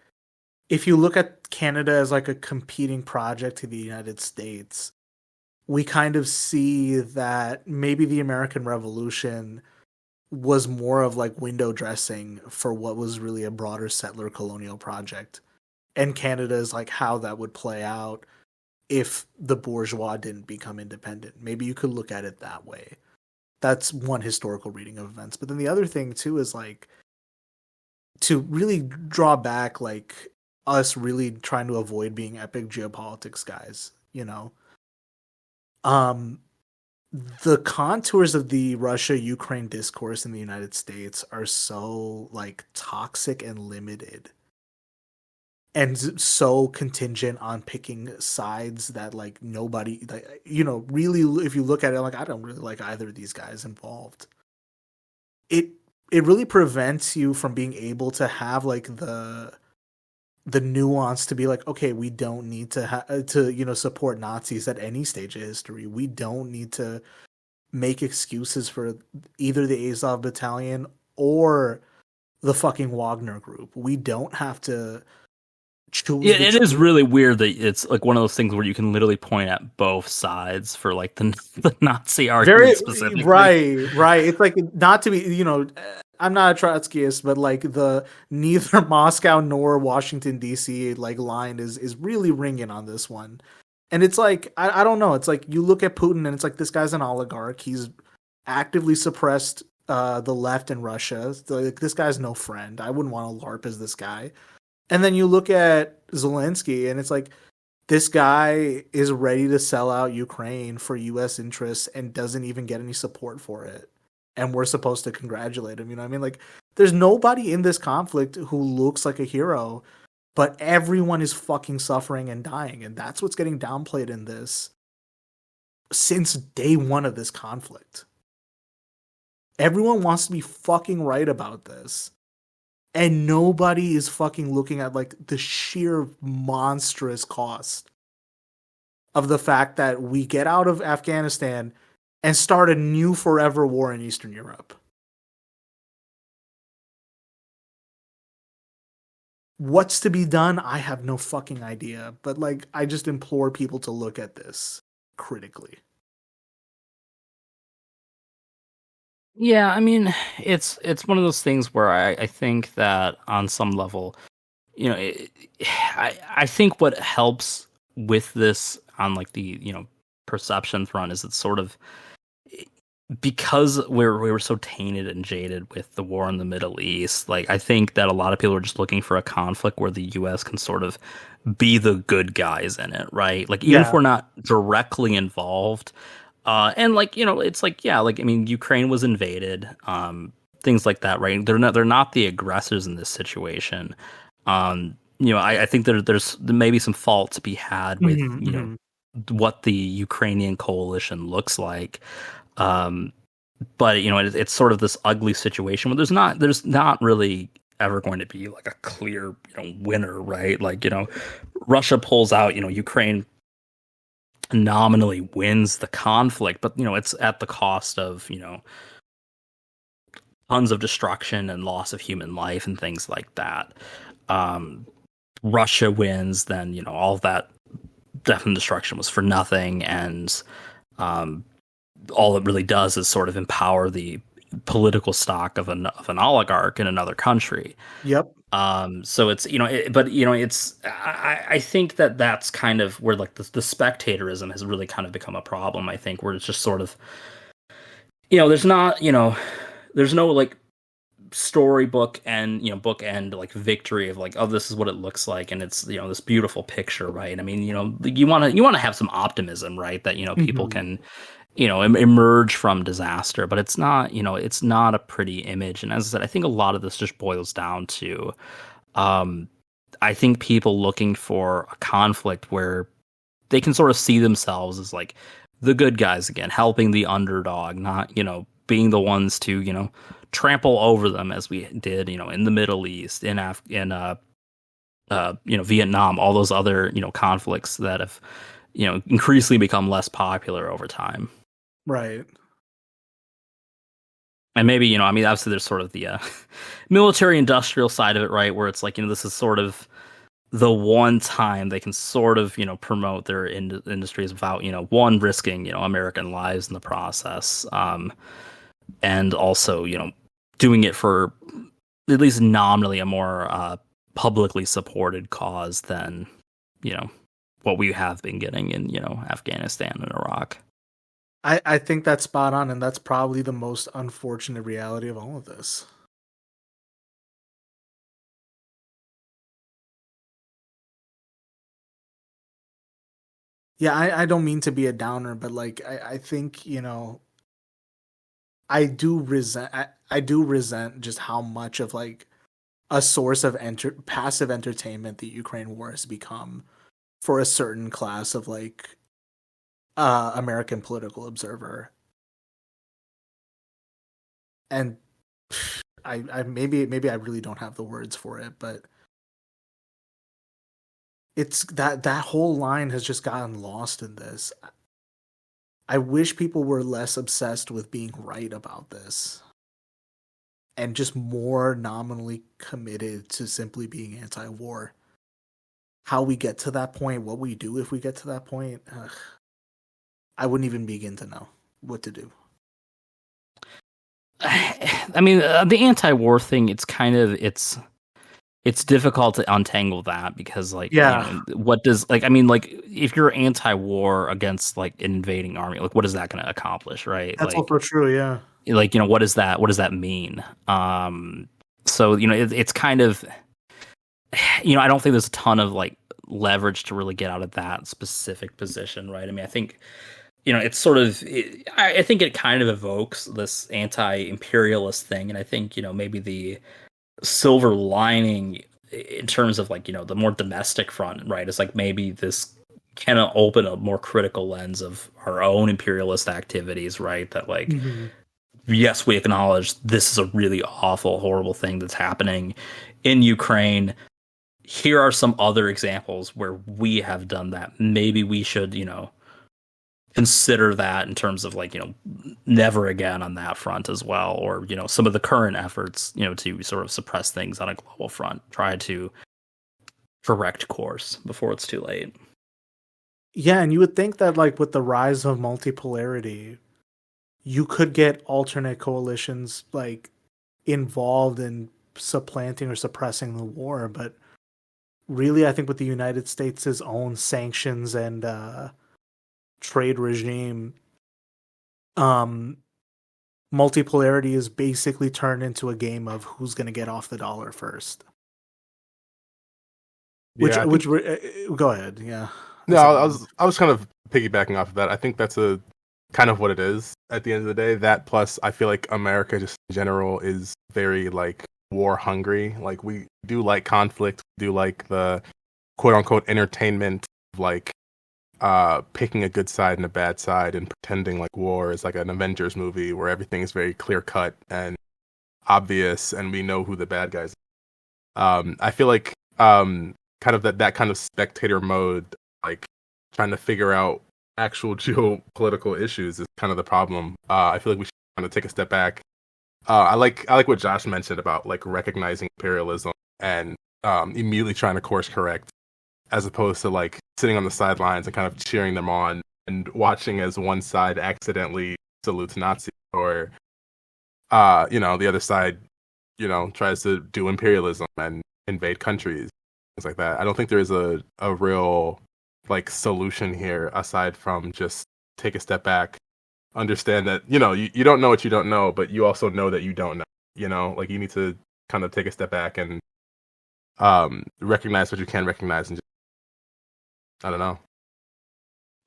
C: if you look at Canada as like a competing project to the United States, we kind of see that maybe the American Revolution was more of like window dressing for what was really a broader settler colonial project. And Canada is like how that would play out if the bourgeois didn't become independent. Maybe you could look at it that way. That's one historical reading of events. But then the other thing too is like, to really draw back like us really trying to avoid being epic geopolitics guys, you know. The contours of the Russia-Ukraine discourse in the United States are so like toxic and limited, and so contingent on picking sides that like nobody, like, you know, really, if you look at it, like I don't really like either of these guys involved. It really prevents you from being able to have like the nuance to be like, okay, we don't need to support Nazis at any stage of history. We don't need to make excuses for either the Azov Battalion or the fucking Wagner Group. We don't have to choose.
D: Yeah, it is really weird that it's like one of those things where you can literally point at both sides for like the Nazi argument specifically.
C: Right. It's like, not to be, you know, I'm not a Trotskyist, but like the neither Moscow nor Washington D.C. like line is really ringing on this one. And it's like, I don't know. It's like you look at Putin and it's like, this guy's an oligarch. He's actively suppressed the left in Russia. So, like, this guy's no friend. I wouldn't want to LARP as this guy. And then you look at Zelensky and it's like, this guy is ready to sell out Ukraine for U.S. interests and doesn't even get any support for it. And we're supposed to congratulate him. You know what I mean? Like, there's nobody in this conflict who looks like a hero, but everyone is fucking suffering and dying. And that's what's getting downplayed in this since day one of this conflict. Everyone wants to be fucking right about this. And nobody is fucking looking at like the sheer monstrous cost of the fact that we get out of Afghanistan and start a new forever war in Eastern Europe. What's to be done? I have no fucking idea. But like, I just implore people to look at this critically.
D: Yeah, I mean, it's one of those things where I think that on some level, you know, I think what helps with this on like the, you know, perception front is it's sort of, because we were so tainted and jaded with the war in the Middle East. Like, I think that a lot of people are just looking for a conflict where the U.S. can sort of be the good guys in it, right? Like, even if we're not directly involved, and like, you know, it's like, yeah, like, I mean, Ukraine was invaded, things like that, right? They're not the aggressors in this situation. You know, I think there's maybe some fault to be had with, you know, what the Ukrainian coalition looks like. But you know, it's sort of this ugly situation where there's not really ever going to be like a clear, you know, winner, right? Like, you know, Russia pulls out, you know, Ukraine nominally wins the conflict, but you know, it's at the cost of, you know, tons of destruction and loss of human life and things like that. Russia wins, then, you know, all of that death and destruction was for nothing, and all it really does is sort of empower the political stock of an oligarch in another country.
C: Yep.
D: So it's, you know, but you know, it's, I think that's kind of where like the spectatorism has really kind of become a problem. I think where it's just sort of, you know, there's no like storybook and, you know, bookend like victory of like, oh, this is what it looks like, and it's, you know, this beautiful picture, right? I mean, you know, you want to have some optimism, right? That, you know, people can, you know, emerge from disaster, but it's not, you know, it's not a pretty image. And as I said, I think a lot of this just boils down to, I think people looking for a conflict where they can sort of see themselves as like the good guys again, helping the underdog, not, being the ones to, trample over them as we did, in the Middle East, in Vietnam, all those other, conflicts that have, increasingly become less popular over time.
C: Right.
D: And maybe, obviously there's sort of the military industrial side of it, right? Where it's like, this is sort of the one time they can sort of, promote their industries without, one, risking, American lives in the process. And also, doing it for at least nominally a more publicly supported cause than, what we have been getting in, Afghanistan and Iraq.
C: I think that's spot on, and that's probably the most unfortunate reality of all of this. Yeah, I don't mean to be a downer, but like I think, I do resent just how much of like a source of passive entertainment the Ukraine war has become for a certain class of like American political observer. And I maybe I really don't have the words for it, but it's that whole line has just gotten lost in this. I wish people were less obsessed with being right about this and just more nominally committed to simply being anti-war. How we get to that point, what we do if we get to that point, I wouldn't even begin to know what to do.
D: I mean, the anti-war thing, it's kind of, it's difficult to untangle that because, like, what does, like, I mean, like, if you're anti-war against, like, an invading army, like, what is that going to accomplish, right?
C: That's
D: like,
C: also true, yeah.
D: Like, what does that mean? So, it's kind of, I don't think there's a ton of, like, leverage to really get out of that specific position, right? I mean, I think, it's sort of, I think it kind of evokes this anti-imperialist thing, and I think, maybe the silver lining in terms of like, the more domestic front, right, is like maybe this can open a more critical lens of our own imperialist activities, right? That like, yes, we acknowledge this is a really awful, horrible thing that's happening in Ukraine. Here are some other examples where we have done that. Maybe we should, consider that in terms of like, never again on that front as well, or some of the current efforts to sort of suppress things on a global front, try to correct course before it's too late.
C: Yeah, and you would think that like with the rise of multipolarity, you could get alternate coalitions like involved in supplanting or suppressing the war, but really I think with the United States' own sanctions and trade regime, multipolarity is basically turned into a game of who's going to get off the dollar first. Go ahead. Yeah.
E: No, I was kind of piggybacking off of that. I think that's a kind of what it is at the end of the day. That plus, I feel like America just in general is very like war hungry. Like we do like conflict, we do like the quote unquote entertainment of like picking a good side and a bad side and pretending like war is like an Avengers movie where everything is very clear cut and obvious and we know who the bad guys are. I feel like kind of that kind of spectator mode, like trying to figure out actual geopolitical issues is kind of the problem. I feel like we should kind of take a step back. I like what Josh mentioned about like recognizing imperialism and immediately trying to course correct, as opposed to like sitting on the sidelines and kind of cheering them on and watching as one side accidentally salutes Nazis or, the other side, tries to do imperialism and invade countries, things like that. I don't think there is a real like solution here aside from just take a step back, understand that, you don't know what you don't know, but you also know that you don't know, like you need to kind of take a step back and recognize what you can recognize and just, I don't know.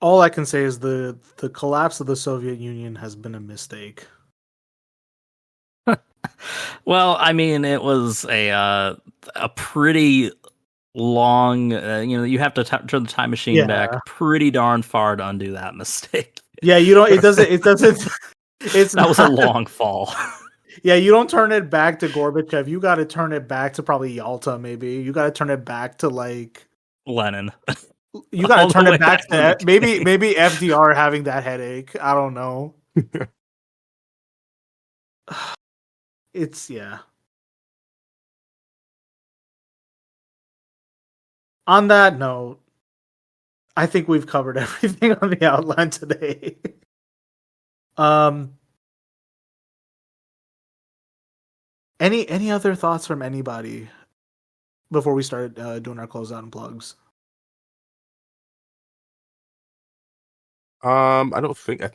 C: All I can say is the collapse of the Soviet Union has been a mistake.
D: Well, I mean, it was a pretty long. You have to turn the time machine back pretty darn far to undo that mistake.
C: Yeah, you don't. It doesn't. It doesn't. It's
D: that was a long fall.
C: Yeah, you don't turn it back to Gorbachev. You got to turn it back to probably Yalta. Maybe you got to turn it back to like
D: Lenin.
C: You got to turn it back to maybe FDR having that headache. I don't know. It's yeah. On that note, I think we've covered everything on the outline today. Any other thoughts from anybody before we start doing our closeout and plugs?
E: I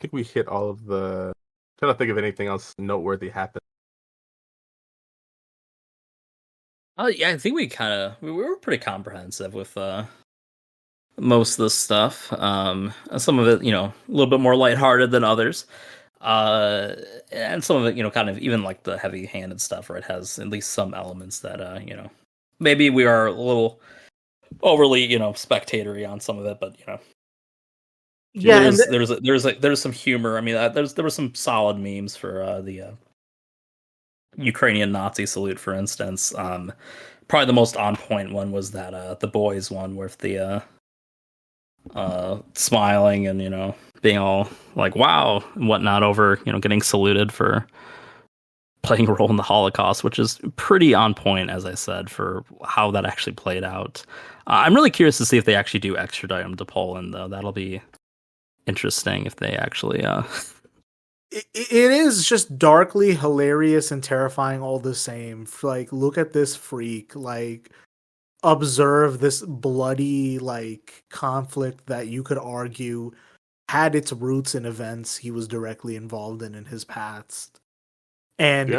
E: think we hit all of the. Trying to think of anything else noteworthy happened.
D: Yeah, I think we were pretty comprehensive with most of this stuff. Some of it, a little bit more lighthearted than others. And some of it, kind of even like the heavy-handed stuff, right, has at least some elements that, maybe we are a little overly, spectatory on some of it, but
C: yeah,
D: there's some humor. I mean, there were some solid memes for the Ukrainian Nazi salute, for instance. Probably the most on point one was that the boys one with the smiling and being all like wow and whatnot over getting saluted for playing a role in the Holocaust, which is pretty on point, as I said, for how that actually played out. I'm really curious to see if they actually do extradite him to Poland, though. That'll be interesting if they actually
C: It is just darkly hilarious and terrifying all the same. Like, look at this freak. Like, observe this bloody like conflict that you could argue had its roots in events he was directly involved in his past. And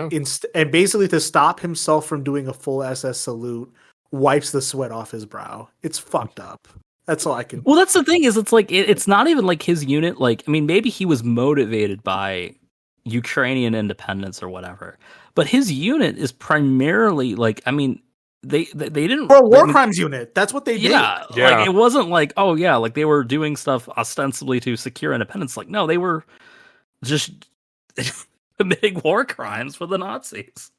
C: and basically to stop himself from doing a full SS salute, wipes the sweat off his brow. It's fucked up. That's all I can.
D: Well, that's the thing is, it's like it's not even like his unit. Like, I mean, maybe he was motivated by Ukrainian independence or whatever, but his unit is primarily like, I mean, they didn't
C: for a war crimes unit. That's what they did.
D: Yeah, like it wasn't like like they were doing stuff ostensibly to secure independence. Like, no, they were just committing war crimes for the Nazis.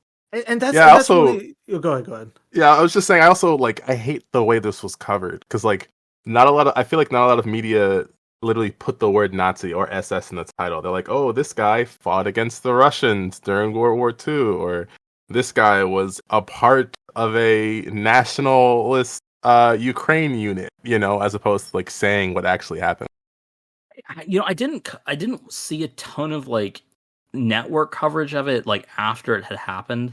C: And that's also really, go ahead.
E: Yeah, I was just saying. I also I hate the way this was covered because I feel like not a lot of media literally put the word Nazi or SS in the title. They're like, oh, this guy fought against the Russians during World War II, or this guy was a part of a nationalist Ukraine unit, as opposed to saying what actually happened.
D: I didn't see a ton of network coverage of it after it had happened.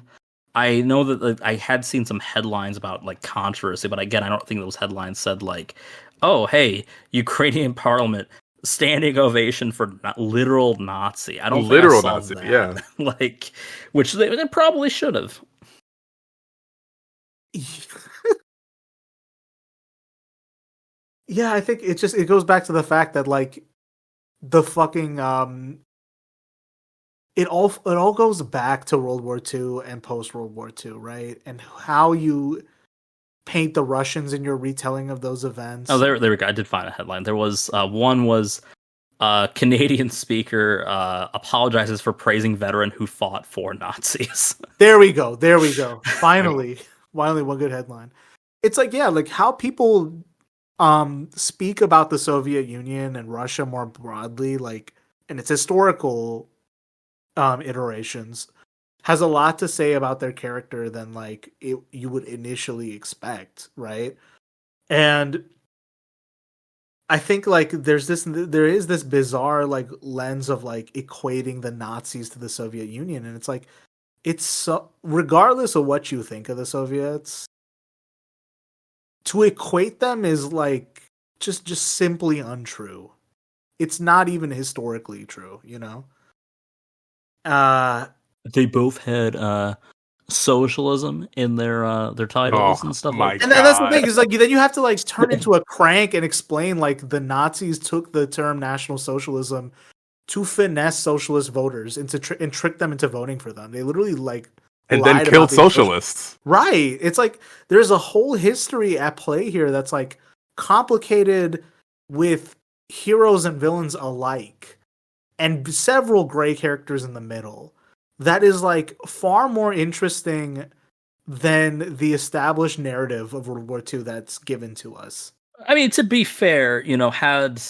D: I know that I had seen some headlines about controversy, but again, I don't think those headlines said oh, hey, Ukrainian parliament standing ovation for literal Nazi. I don't
E: literal
D: think I saw
E: Nazi,
D: that.
E: yeah.
D: Which they probably should have.
C: Yeah, I think it goes back to the fact that the fucking it all goes back to World War II and post World War II, right? And how you paint the Russians in your retelling of those events.
D: Oh, there we go. I did find a headline. There was one was Canadian speaker apologizes for praising veteran who fought for Nazis.
C: There we go. Finally one good headline. It's how people speak about the Soviet Union and Russia more broadly, and its historical iterations, has a lot to say about their character than you would initially expect, right? And I think there is this bizarre lens of equating the Nazis to the Soviet Union, and it's so, regardless of what you think of the Soviets, to equate them is just simply untrue. It's not even historically true,
D: They both had socialism in their titles and stuff like that.
C: And that's the thing is then you have to turn into a crank and explain the Nazis took the term National Socialism to finesse socialist voters and trick them into voting for them. They literally
E: And then
C: lied
E: killed
C: about being
E: socialists.
C: Right. It's like there's a whole history at play here that's like complicated with heroes and villains alike and several gray characters in the middle. That is like far more interesting than the established narrative of World War II that's given to us.
D: I mean, to be fair, had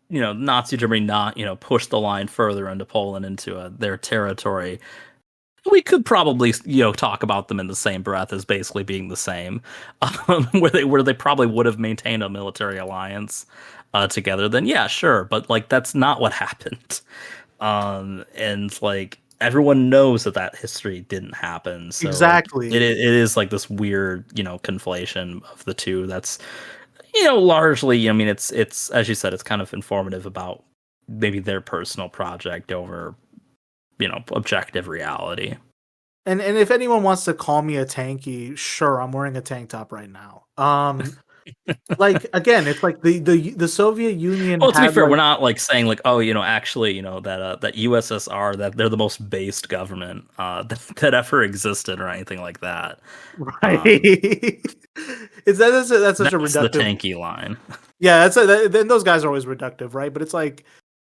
D: Nazi Germany not, pushed the line further into Poland, into their territory, we could probably, talk about them in the same breath as basically being the same, where they probably would have maintained a military alliance together. Then yeah, sure, but like that's not what happened, and like everyone knows that history didn't happen. So
C: Exactly.
D: it is like this weird, conflation of the two. That's largely, I mean, it's as you said, it's kind of informative about maybe their personal project over, objective reality.
C: And if anyone wants to call me a tanky, sure, I'm wearing a tank top right now. Like again, it's like the Soviet Union.
D: Well, to be fair,
C: like,
D: we're not like saying like, oh, actually, that USSR, that they're the most based government that ever existed or anything like that.
C: Right. That's such a reductive.
D: The tanky line.
C: Yeah, then those guys are always reductive, right? But it's like,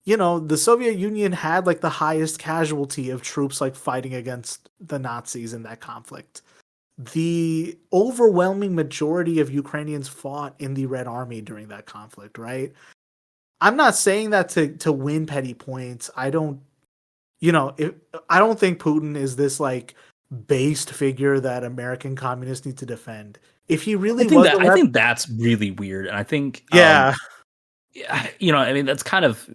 C: the Soviet Union had like the highest casualty of troops like fighting against the Nazis in that conflict. The overwhelming majority of Ukrainians fought in the Red Army during that conflict, right? I'm not saying that to win petty points. I don't think Putin is this like based figure that American communists need to defend. If he really
D: I think that's really weird, and I think I mean that's kind of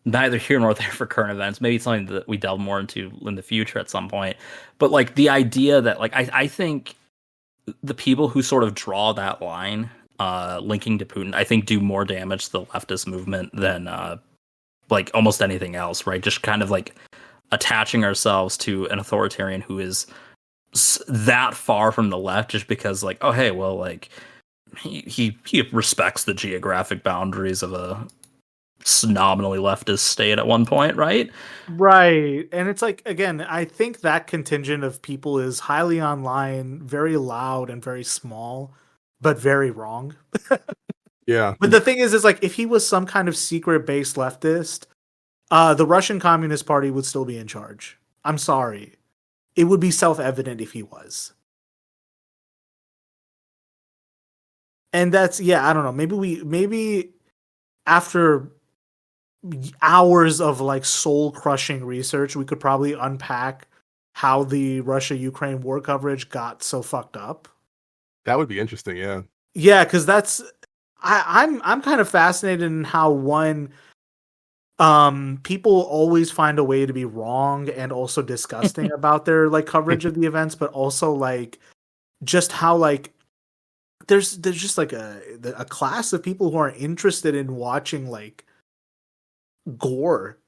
D: neither here nor there for current events. Maybe it's something that we delve more into in the future at some point. But like the idea that like I think the people who sort of draw that line linking to Putin, I think do more damage to the leftist movement than like almost anything else, right? Just kind of like attaching ourselves to an authoritarian who is that far from the left just because like, oh hey, well like he respects the geographic boundaries of a nominally leftist state at one point, right?
C: Right. And it's like, again, I think that contingent of people is highly online, very loud and very small, but very wrong.
E: Yeah.
C: But the thing is like, if he was some kind of secret based leftist, the Russian Communist Party would still be in charge. I'm sorry. It would be self-evident if he was. And that's, I don't know. Maybe after hours of like soul crushing research, we could probably unpack how the Russia-Ukraine war coverage got so fucked up.
E: That would be interesting. Yeah.
C: Yeah. Cause that's, I'm kind of fascinated in how people always find a way to be wrong and also disgusting about their like coverage of the events, but also like just how like there's just like a class of people who are interested in watching like gore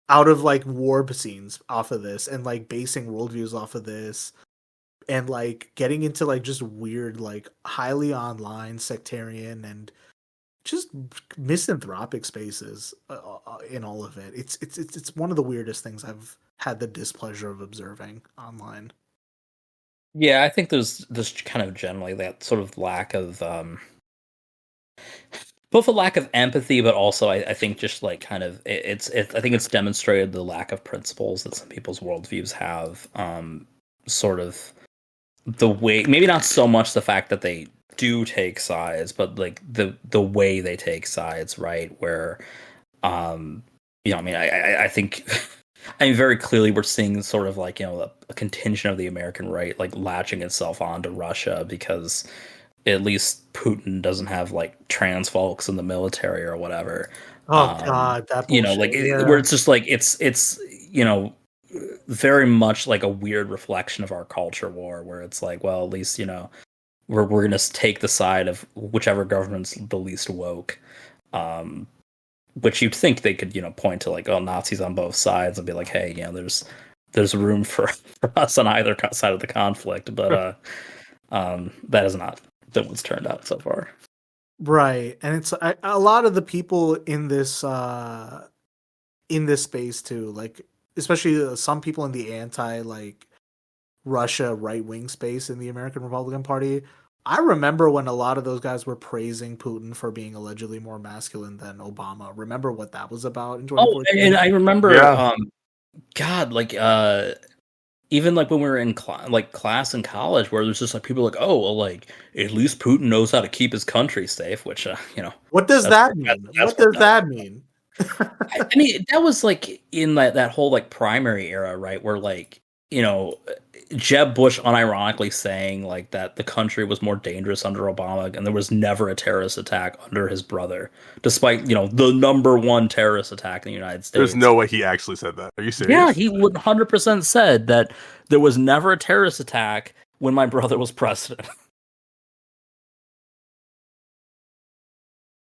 C: out of like war scenes off of this and like basing worldviews off of this and like getting into like just weird like highly online sectarian and just misanthropic spaces in all of it. It's one of the weirdest things I've had the displeasure of observing online.
D: Yeah, I think there's kind of generally that sort of lack of both a lack of empathy, but also I think just like kind of I think it's demonstrated the lack of principles that some people's worldviews have. Sort of the way, maybe not so much the fact that they do take sides, but like the way they take sides, right? Where, I mean, I think, I mean, very clearly we're seeing sort of like, a contingent of the American right, like latching itself onto Russia because at least Putin doesn't have like trans folks in the military or whatever.
C: Oh God, that bullshit.
D: Like where it's just like, it's, very much like a weird reflection of our culture war where it's like, well, at least, we're going to take the side of whichever government's the least woke, which you'd think they could, point to like, oh, Nazis on both sides and be like, hey, there's room for us on either side of the conflict, but that is not what's turned out so far.
C: Right, and it's a lot of the people in this space too, like especially some people in the anti like Russia right wing space in the American Republican Party. I remember when a lot of those guys were praising Putin for being allegedly more masculine than Obama. Remember what that was about in
D: Oh,
C: 2014?
D: and I remember,
E: Yeah.
D: God, like even like when we were in class in college, where there's just like people like, oh, well, like at least Putin knows how to keep his country safe, which
C: What does that mean? What does that mean?
D: I mean, that was like in that whole like primary era, right? Where like, Jeb Bush unironically saying like that the country was more dangerous under Obama and there was never a terrorist attack under his brother, despite, the number one terrorist attack in the United States.
E: There's no way he actually said that. Are you serious?
D: Yeah, he 100% said that there was never a terrorist attack when my brother was president.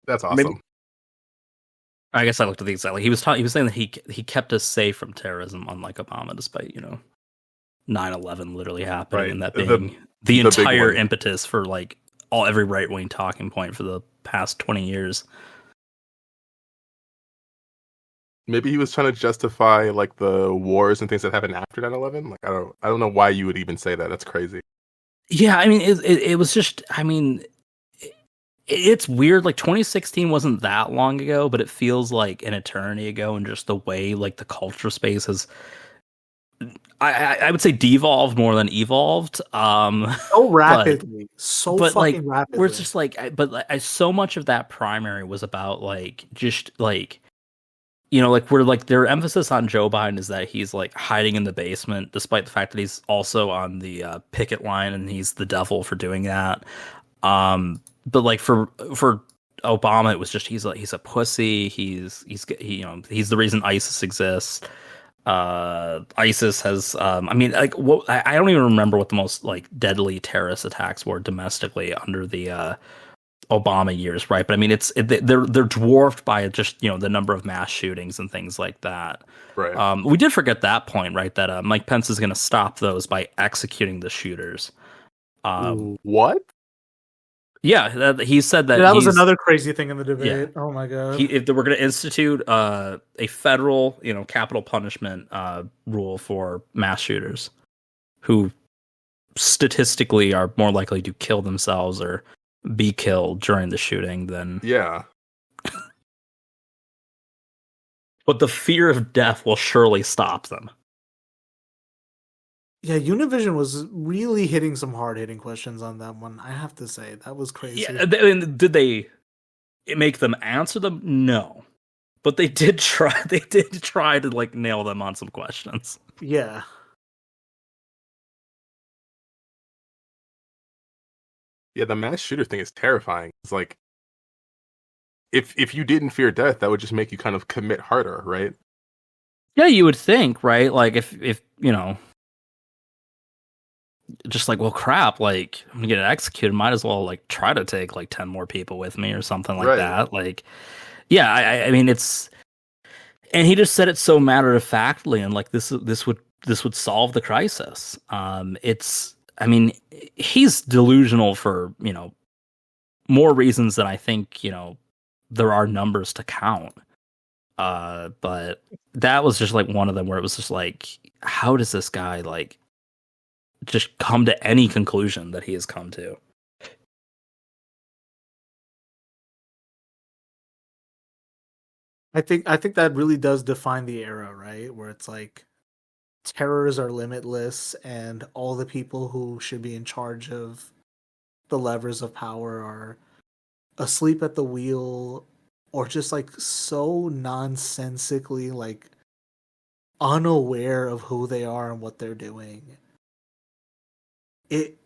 E: That's awesome.
D: I guess I looked at the exact. Like, he was saying that he kept us safe from terrorism, unlike Obama, despite 9/11 literally happening,
E: Right.
D: and that being the
E: big
D: entire
E: one.
D: impetus for like every right wing talking point for the past 20 years.
E: Maybe he was trying to justify like the wars and things that happened after 9/11. Like I don't know why you would even say that. That's crazy.
D: Yeah, I mean, it was just. I mean, it's weird. Like 2016 wasn't that long ago, but it feels like an eternity ago, and just the way like the culture space has. I would say devolved more than evolved.
C: So rapidly, fucking rapidly.
D: We're just like, so much of that primary was about like just like, like we're like their emphasis on Joe Biden is that he's like hiding in the basement, despite the fact that he's also on the picket line and he's the devil for doing that. But like for Obama, it was just he's a pussy. He's the reason ISIS exists. ISIS has I don't even remember what the most like deadly terrorist attacks were domestically under the Obama years, right? But I mean they're dwarfed by just the number of mass shootings and things like that.
E: Right.
D: We did forget that point, right? That Mike Pence is going to stop those by executing the shooters.
E: What?
D: Yeah, he said that.
C: That was another crazy thing in the debate.
D: Yeah.
C: Oh my god!
D: If they were going to institute a federal, capital punishment rule for mass shooters, who statistically are more likely to kill themselves or be killed during the shooting than.
E: Yeah.
D: But the fear of death will surely stop them.
C: Yeah, Univision was really hitting some hard-hitting questions on that one. I have to say that was crazy.
D: Yeah, did they make them answer them? No, but they did try. They did try to like nail them on some questions.
C: Yeah.
E: Yeah, the mass shooter thing is terrifying. It's like if you didn't fear death, that would just make you kind of commit harder, right?
D: Yeah, you would think, right? Like if just like, well, crap, like I'm gonna get executed, might as well like try to take like 10 more people with me or something like that. Like, yeah, I mean it's, and he just said it so matter of factly, and like this would solve the crisis. I mean, he's delusional for more reasons than I think there are numbers to count. But that was just like one of them where it was just like, how does this guy like just come to any conclusion that he has come to?
C: I think that really does define the era, right? Where it's like terrors are limitless and all the people who should be in charge of the levers of power are asleep at the wheel or just like so nonsensically like unaware of who they are and what they're doing. It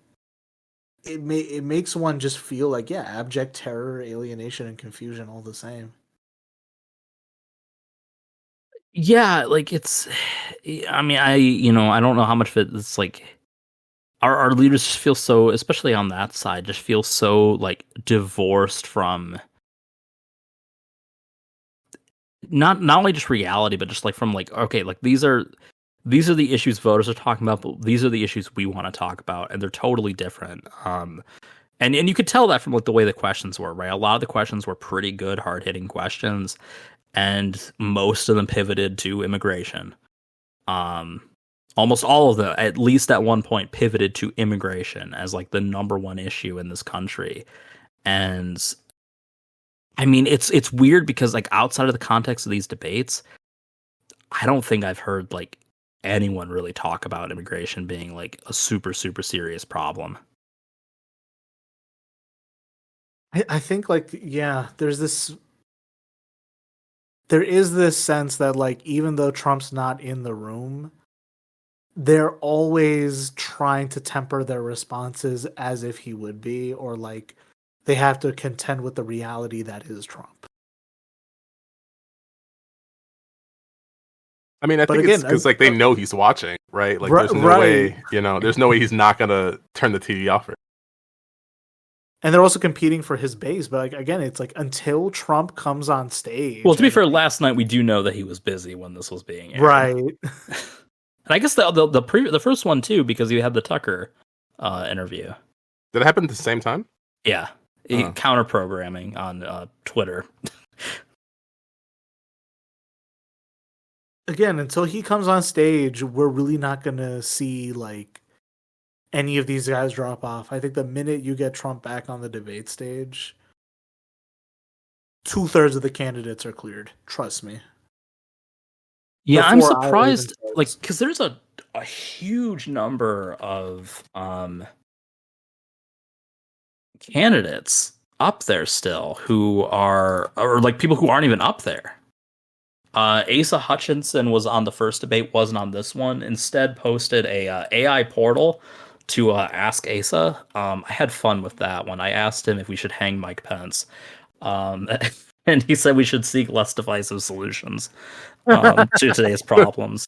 C: makes one just feel like, yeah, abject terror, alienation, and confusion all the same.
D: Yeah, like it's, I mean, I don't know how much of it's like our leaders just feel so, especially on that side, just feel so like divorced from not only just reality, but just like from like, okay, like these are the issues voters are talking about, but these are the issues we want to talk about, and they're totally different. And you could tell that from like the way the questions were, right? A lot of the questions were pretty good, hard hitting questions, and most of them pivoted to immigration. almost all of them, at least at one point, pivoted to immigration as like the number one issue in this country. And I mean, it's weird because like outside of the context of these debates, I don't think I've heard like anyone really talk about immigration being like a super, super serious problem.
C: I think like there is this sense that like even though Trump's not in the room, they're always trying to temper their responses as if he would be, or like they have to contend with the reality that is Trump.
E: I mean, I
C: But
E: think
C: again,
E: it's because like they know he's watching, right? Like, there's no way, there's no way he's not gonna turn the TV off.
C: And they're also competing for his base, but like again, it's like until Trump comes on stage.
D: Well, to be fair, last night we do know that he was busy when this was being aired.
C: Right.
D: And I guess the first one too, because you had the Tucker interview.
E: Did it happen at the same time?
D: Yeah, counter programming on Twitter.
C: Again, until he comes on stage, we're really not gonna see like any of these guys drop off. I think the minute you get Trump back on the debate stage, 2/3 of the candidates are cleared. Trust me.
D: Yeah, I'm surprised, like, because there's a huge number of candidates up there still who are, or like people who aren't even up there. Asa Hutchinson was on the first debate, wasn't on this one. Instead, posted a AI portal to ask Asa. I had fun with that one. I asked him if we should hang Mike Pence, and he said we should seek less divisive solutions to today's problems.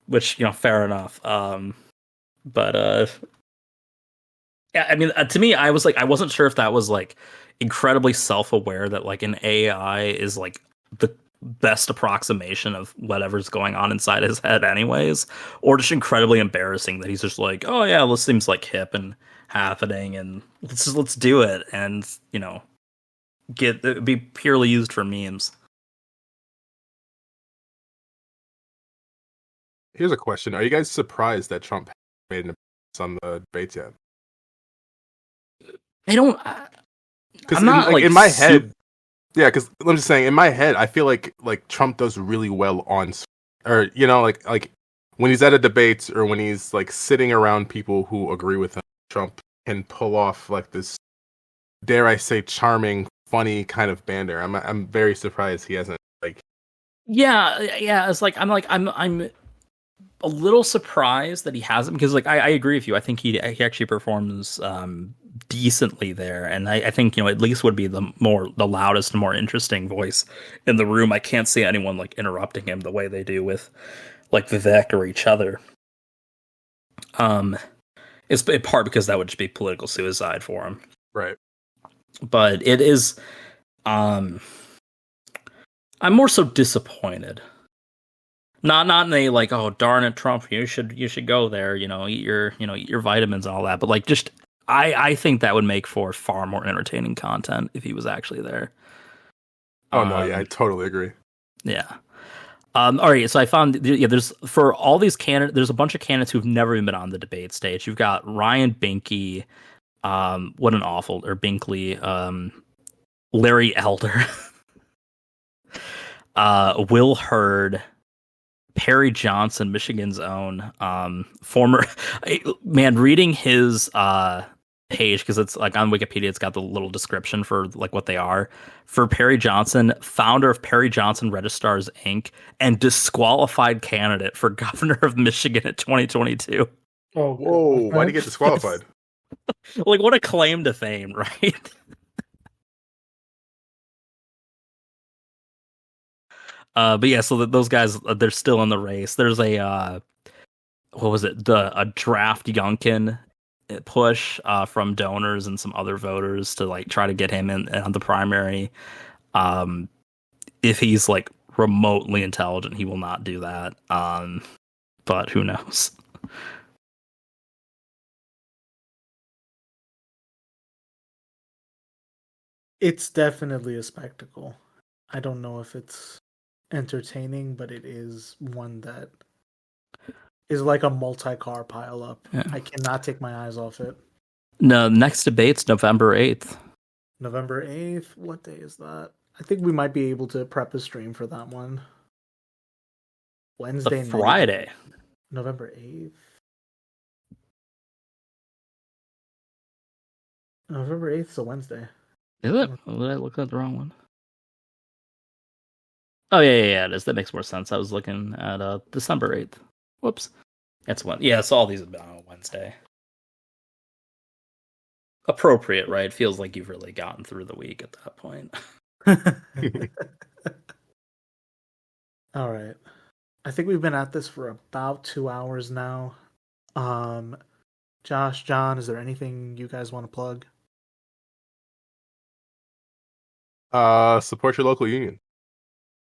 D: Which, fair enough. But yeah, I mean, to me, I was like, I wasn't sure if that was like incredibly self-aware that like an AI is like the best approximation of whatever's going on inside his head anyways, or just incredibly embarrassing that he's just like, oh yeah, this seems like hip and happening and let's do it, and be purely used for memes.
E: Here's a question: are you guys surprised that Trump made an appearance on the debates yet?
D: I don't,
E: because
D: I'm not like
E: in my head. Yeah, because I'm just saying, in my head, I feel like Trump does really well on, or like when he's at a debate or when he's like sitting around people who agree with him, Trump can pull off like this, dare I say, charming, funny kind of banter. I'm very surprised he hasn't like.
D: Yeah. It's like I'm a little surprised that he hasn't, because like I agree with you. I think he actually performs decently there, and I think at least would be the loudest and more interesting voice in the room. I can't see anyone like interrupting him the way they do with like Vivek or each other. It's in part because that would just be political suicide for him,
E: right?
D: But it is. I'm more so disappointed. Not in a like, oh darn it, Trump, you should go there, eat your vitamins and all that. But like, just I think that would make for far more entertaining content if he was actually there.
E: Oh no, yeah, I totally agree.
D: Yeah. All right, so I found there's for all these candidates, there's a bunch of candidates who've never even been on the debate stage. You've got Ryan Binky, what an awful, or Binkley, Larry Elder, Will Hurd, Perry Johnson, Michigan's own, former man, reading his page, because it's like on Wikipedia, it's got the little description for like what they are. For Perry Johnson, founder of Perry Johnson Registrars Inc. and disqualified candidate for governor of Michigan at 2022.
C: Oh,
E: whoa! Why did he get disqualified?
D: Like, what a claim to fame, right? But yeah, so those guys, they're still in the race. There's a what was it? A draft Youngkin push from donors and some other voters to like try to get him in on the primary. If he's like remotely intelligent, he will not do that. But who knows?
C: It's definitely a spectacle. I don't know if it's entertaining, but it is one that is like a multi-car pileup.
D: Yeah.
C: I cannot take my eyes off it.
D: No, next debate's November 8th.
C: November 8th? What day is that? I think we might be able to prep a stream for that one. Wednesday
D: The Friday.
C: night. November 8th. November 8th is a Wednesday.
D: Is it? Or did I look at the wrong one? Oh, yeah, it is. That makes more sense. I was looking at December 8th. Whoops. That's one. Yeah, so all these have been on a Wednesday. Appropriate, right? Feels like you've really gotten through the week at that point.
C: All right. I think we've been at this for about 2 hours now. Josh, John, is there anything you guys want to plug?
E: Support your local union.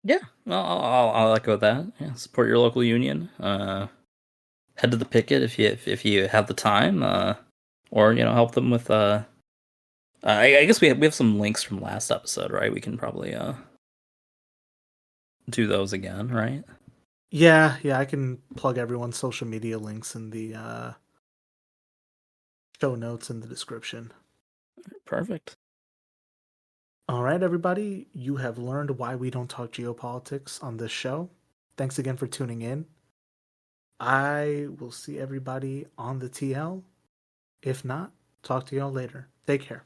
D: Yeah, I'll echo that. Yeah, support your local union. Head to the picket if you have the time. Or help them with. I guess we have some links from last episode, right? We can probably do those again, right?
C: Yeah, I can plug everyone's social media links in the show notes in the description.
D: Perfect.
C: All right, everybody, you have learned why we don't talk geopolitics on this show. Thanks again for tuning in. I will see everybody on the TL. If not, talk to y'all later. Take care.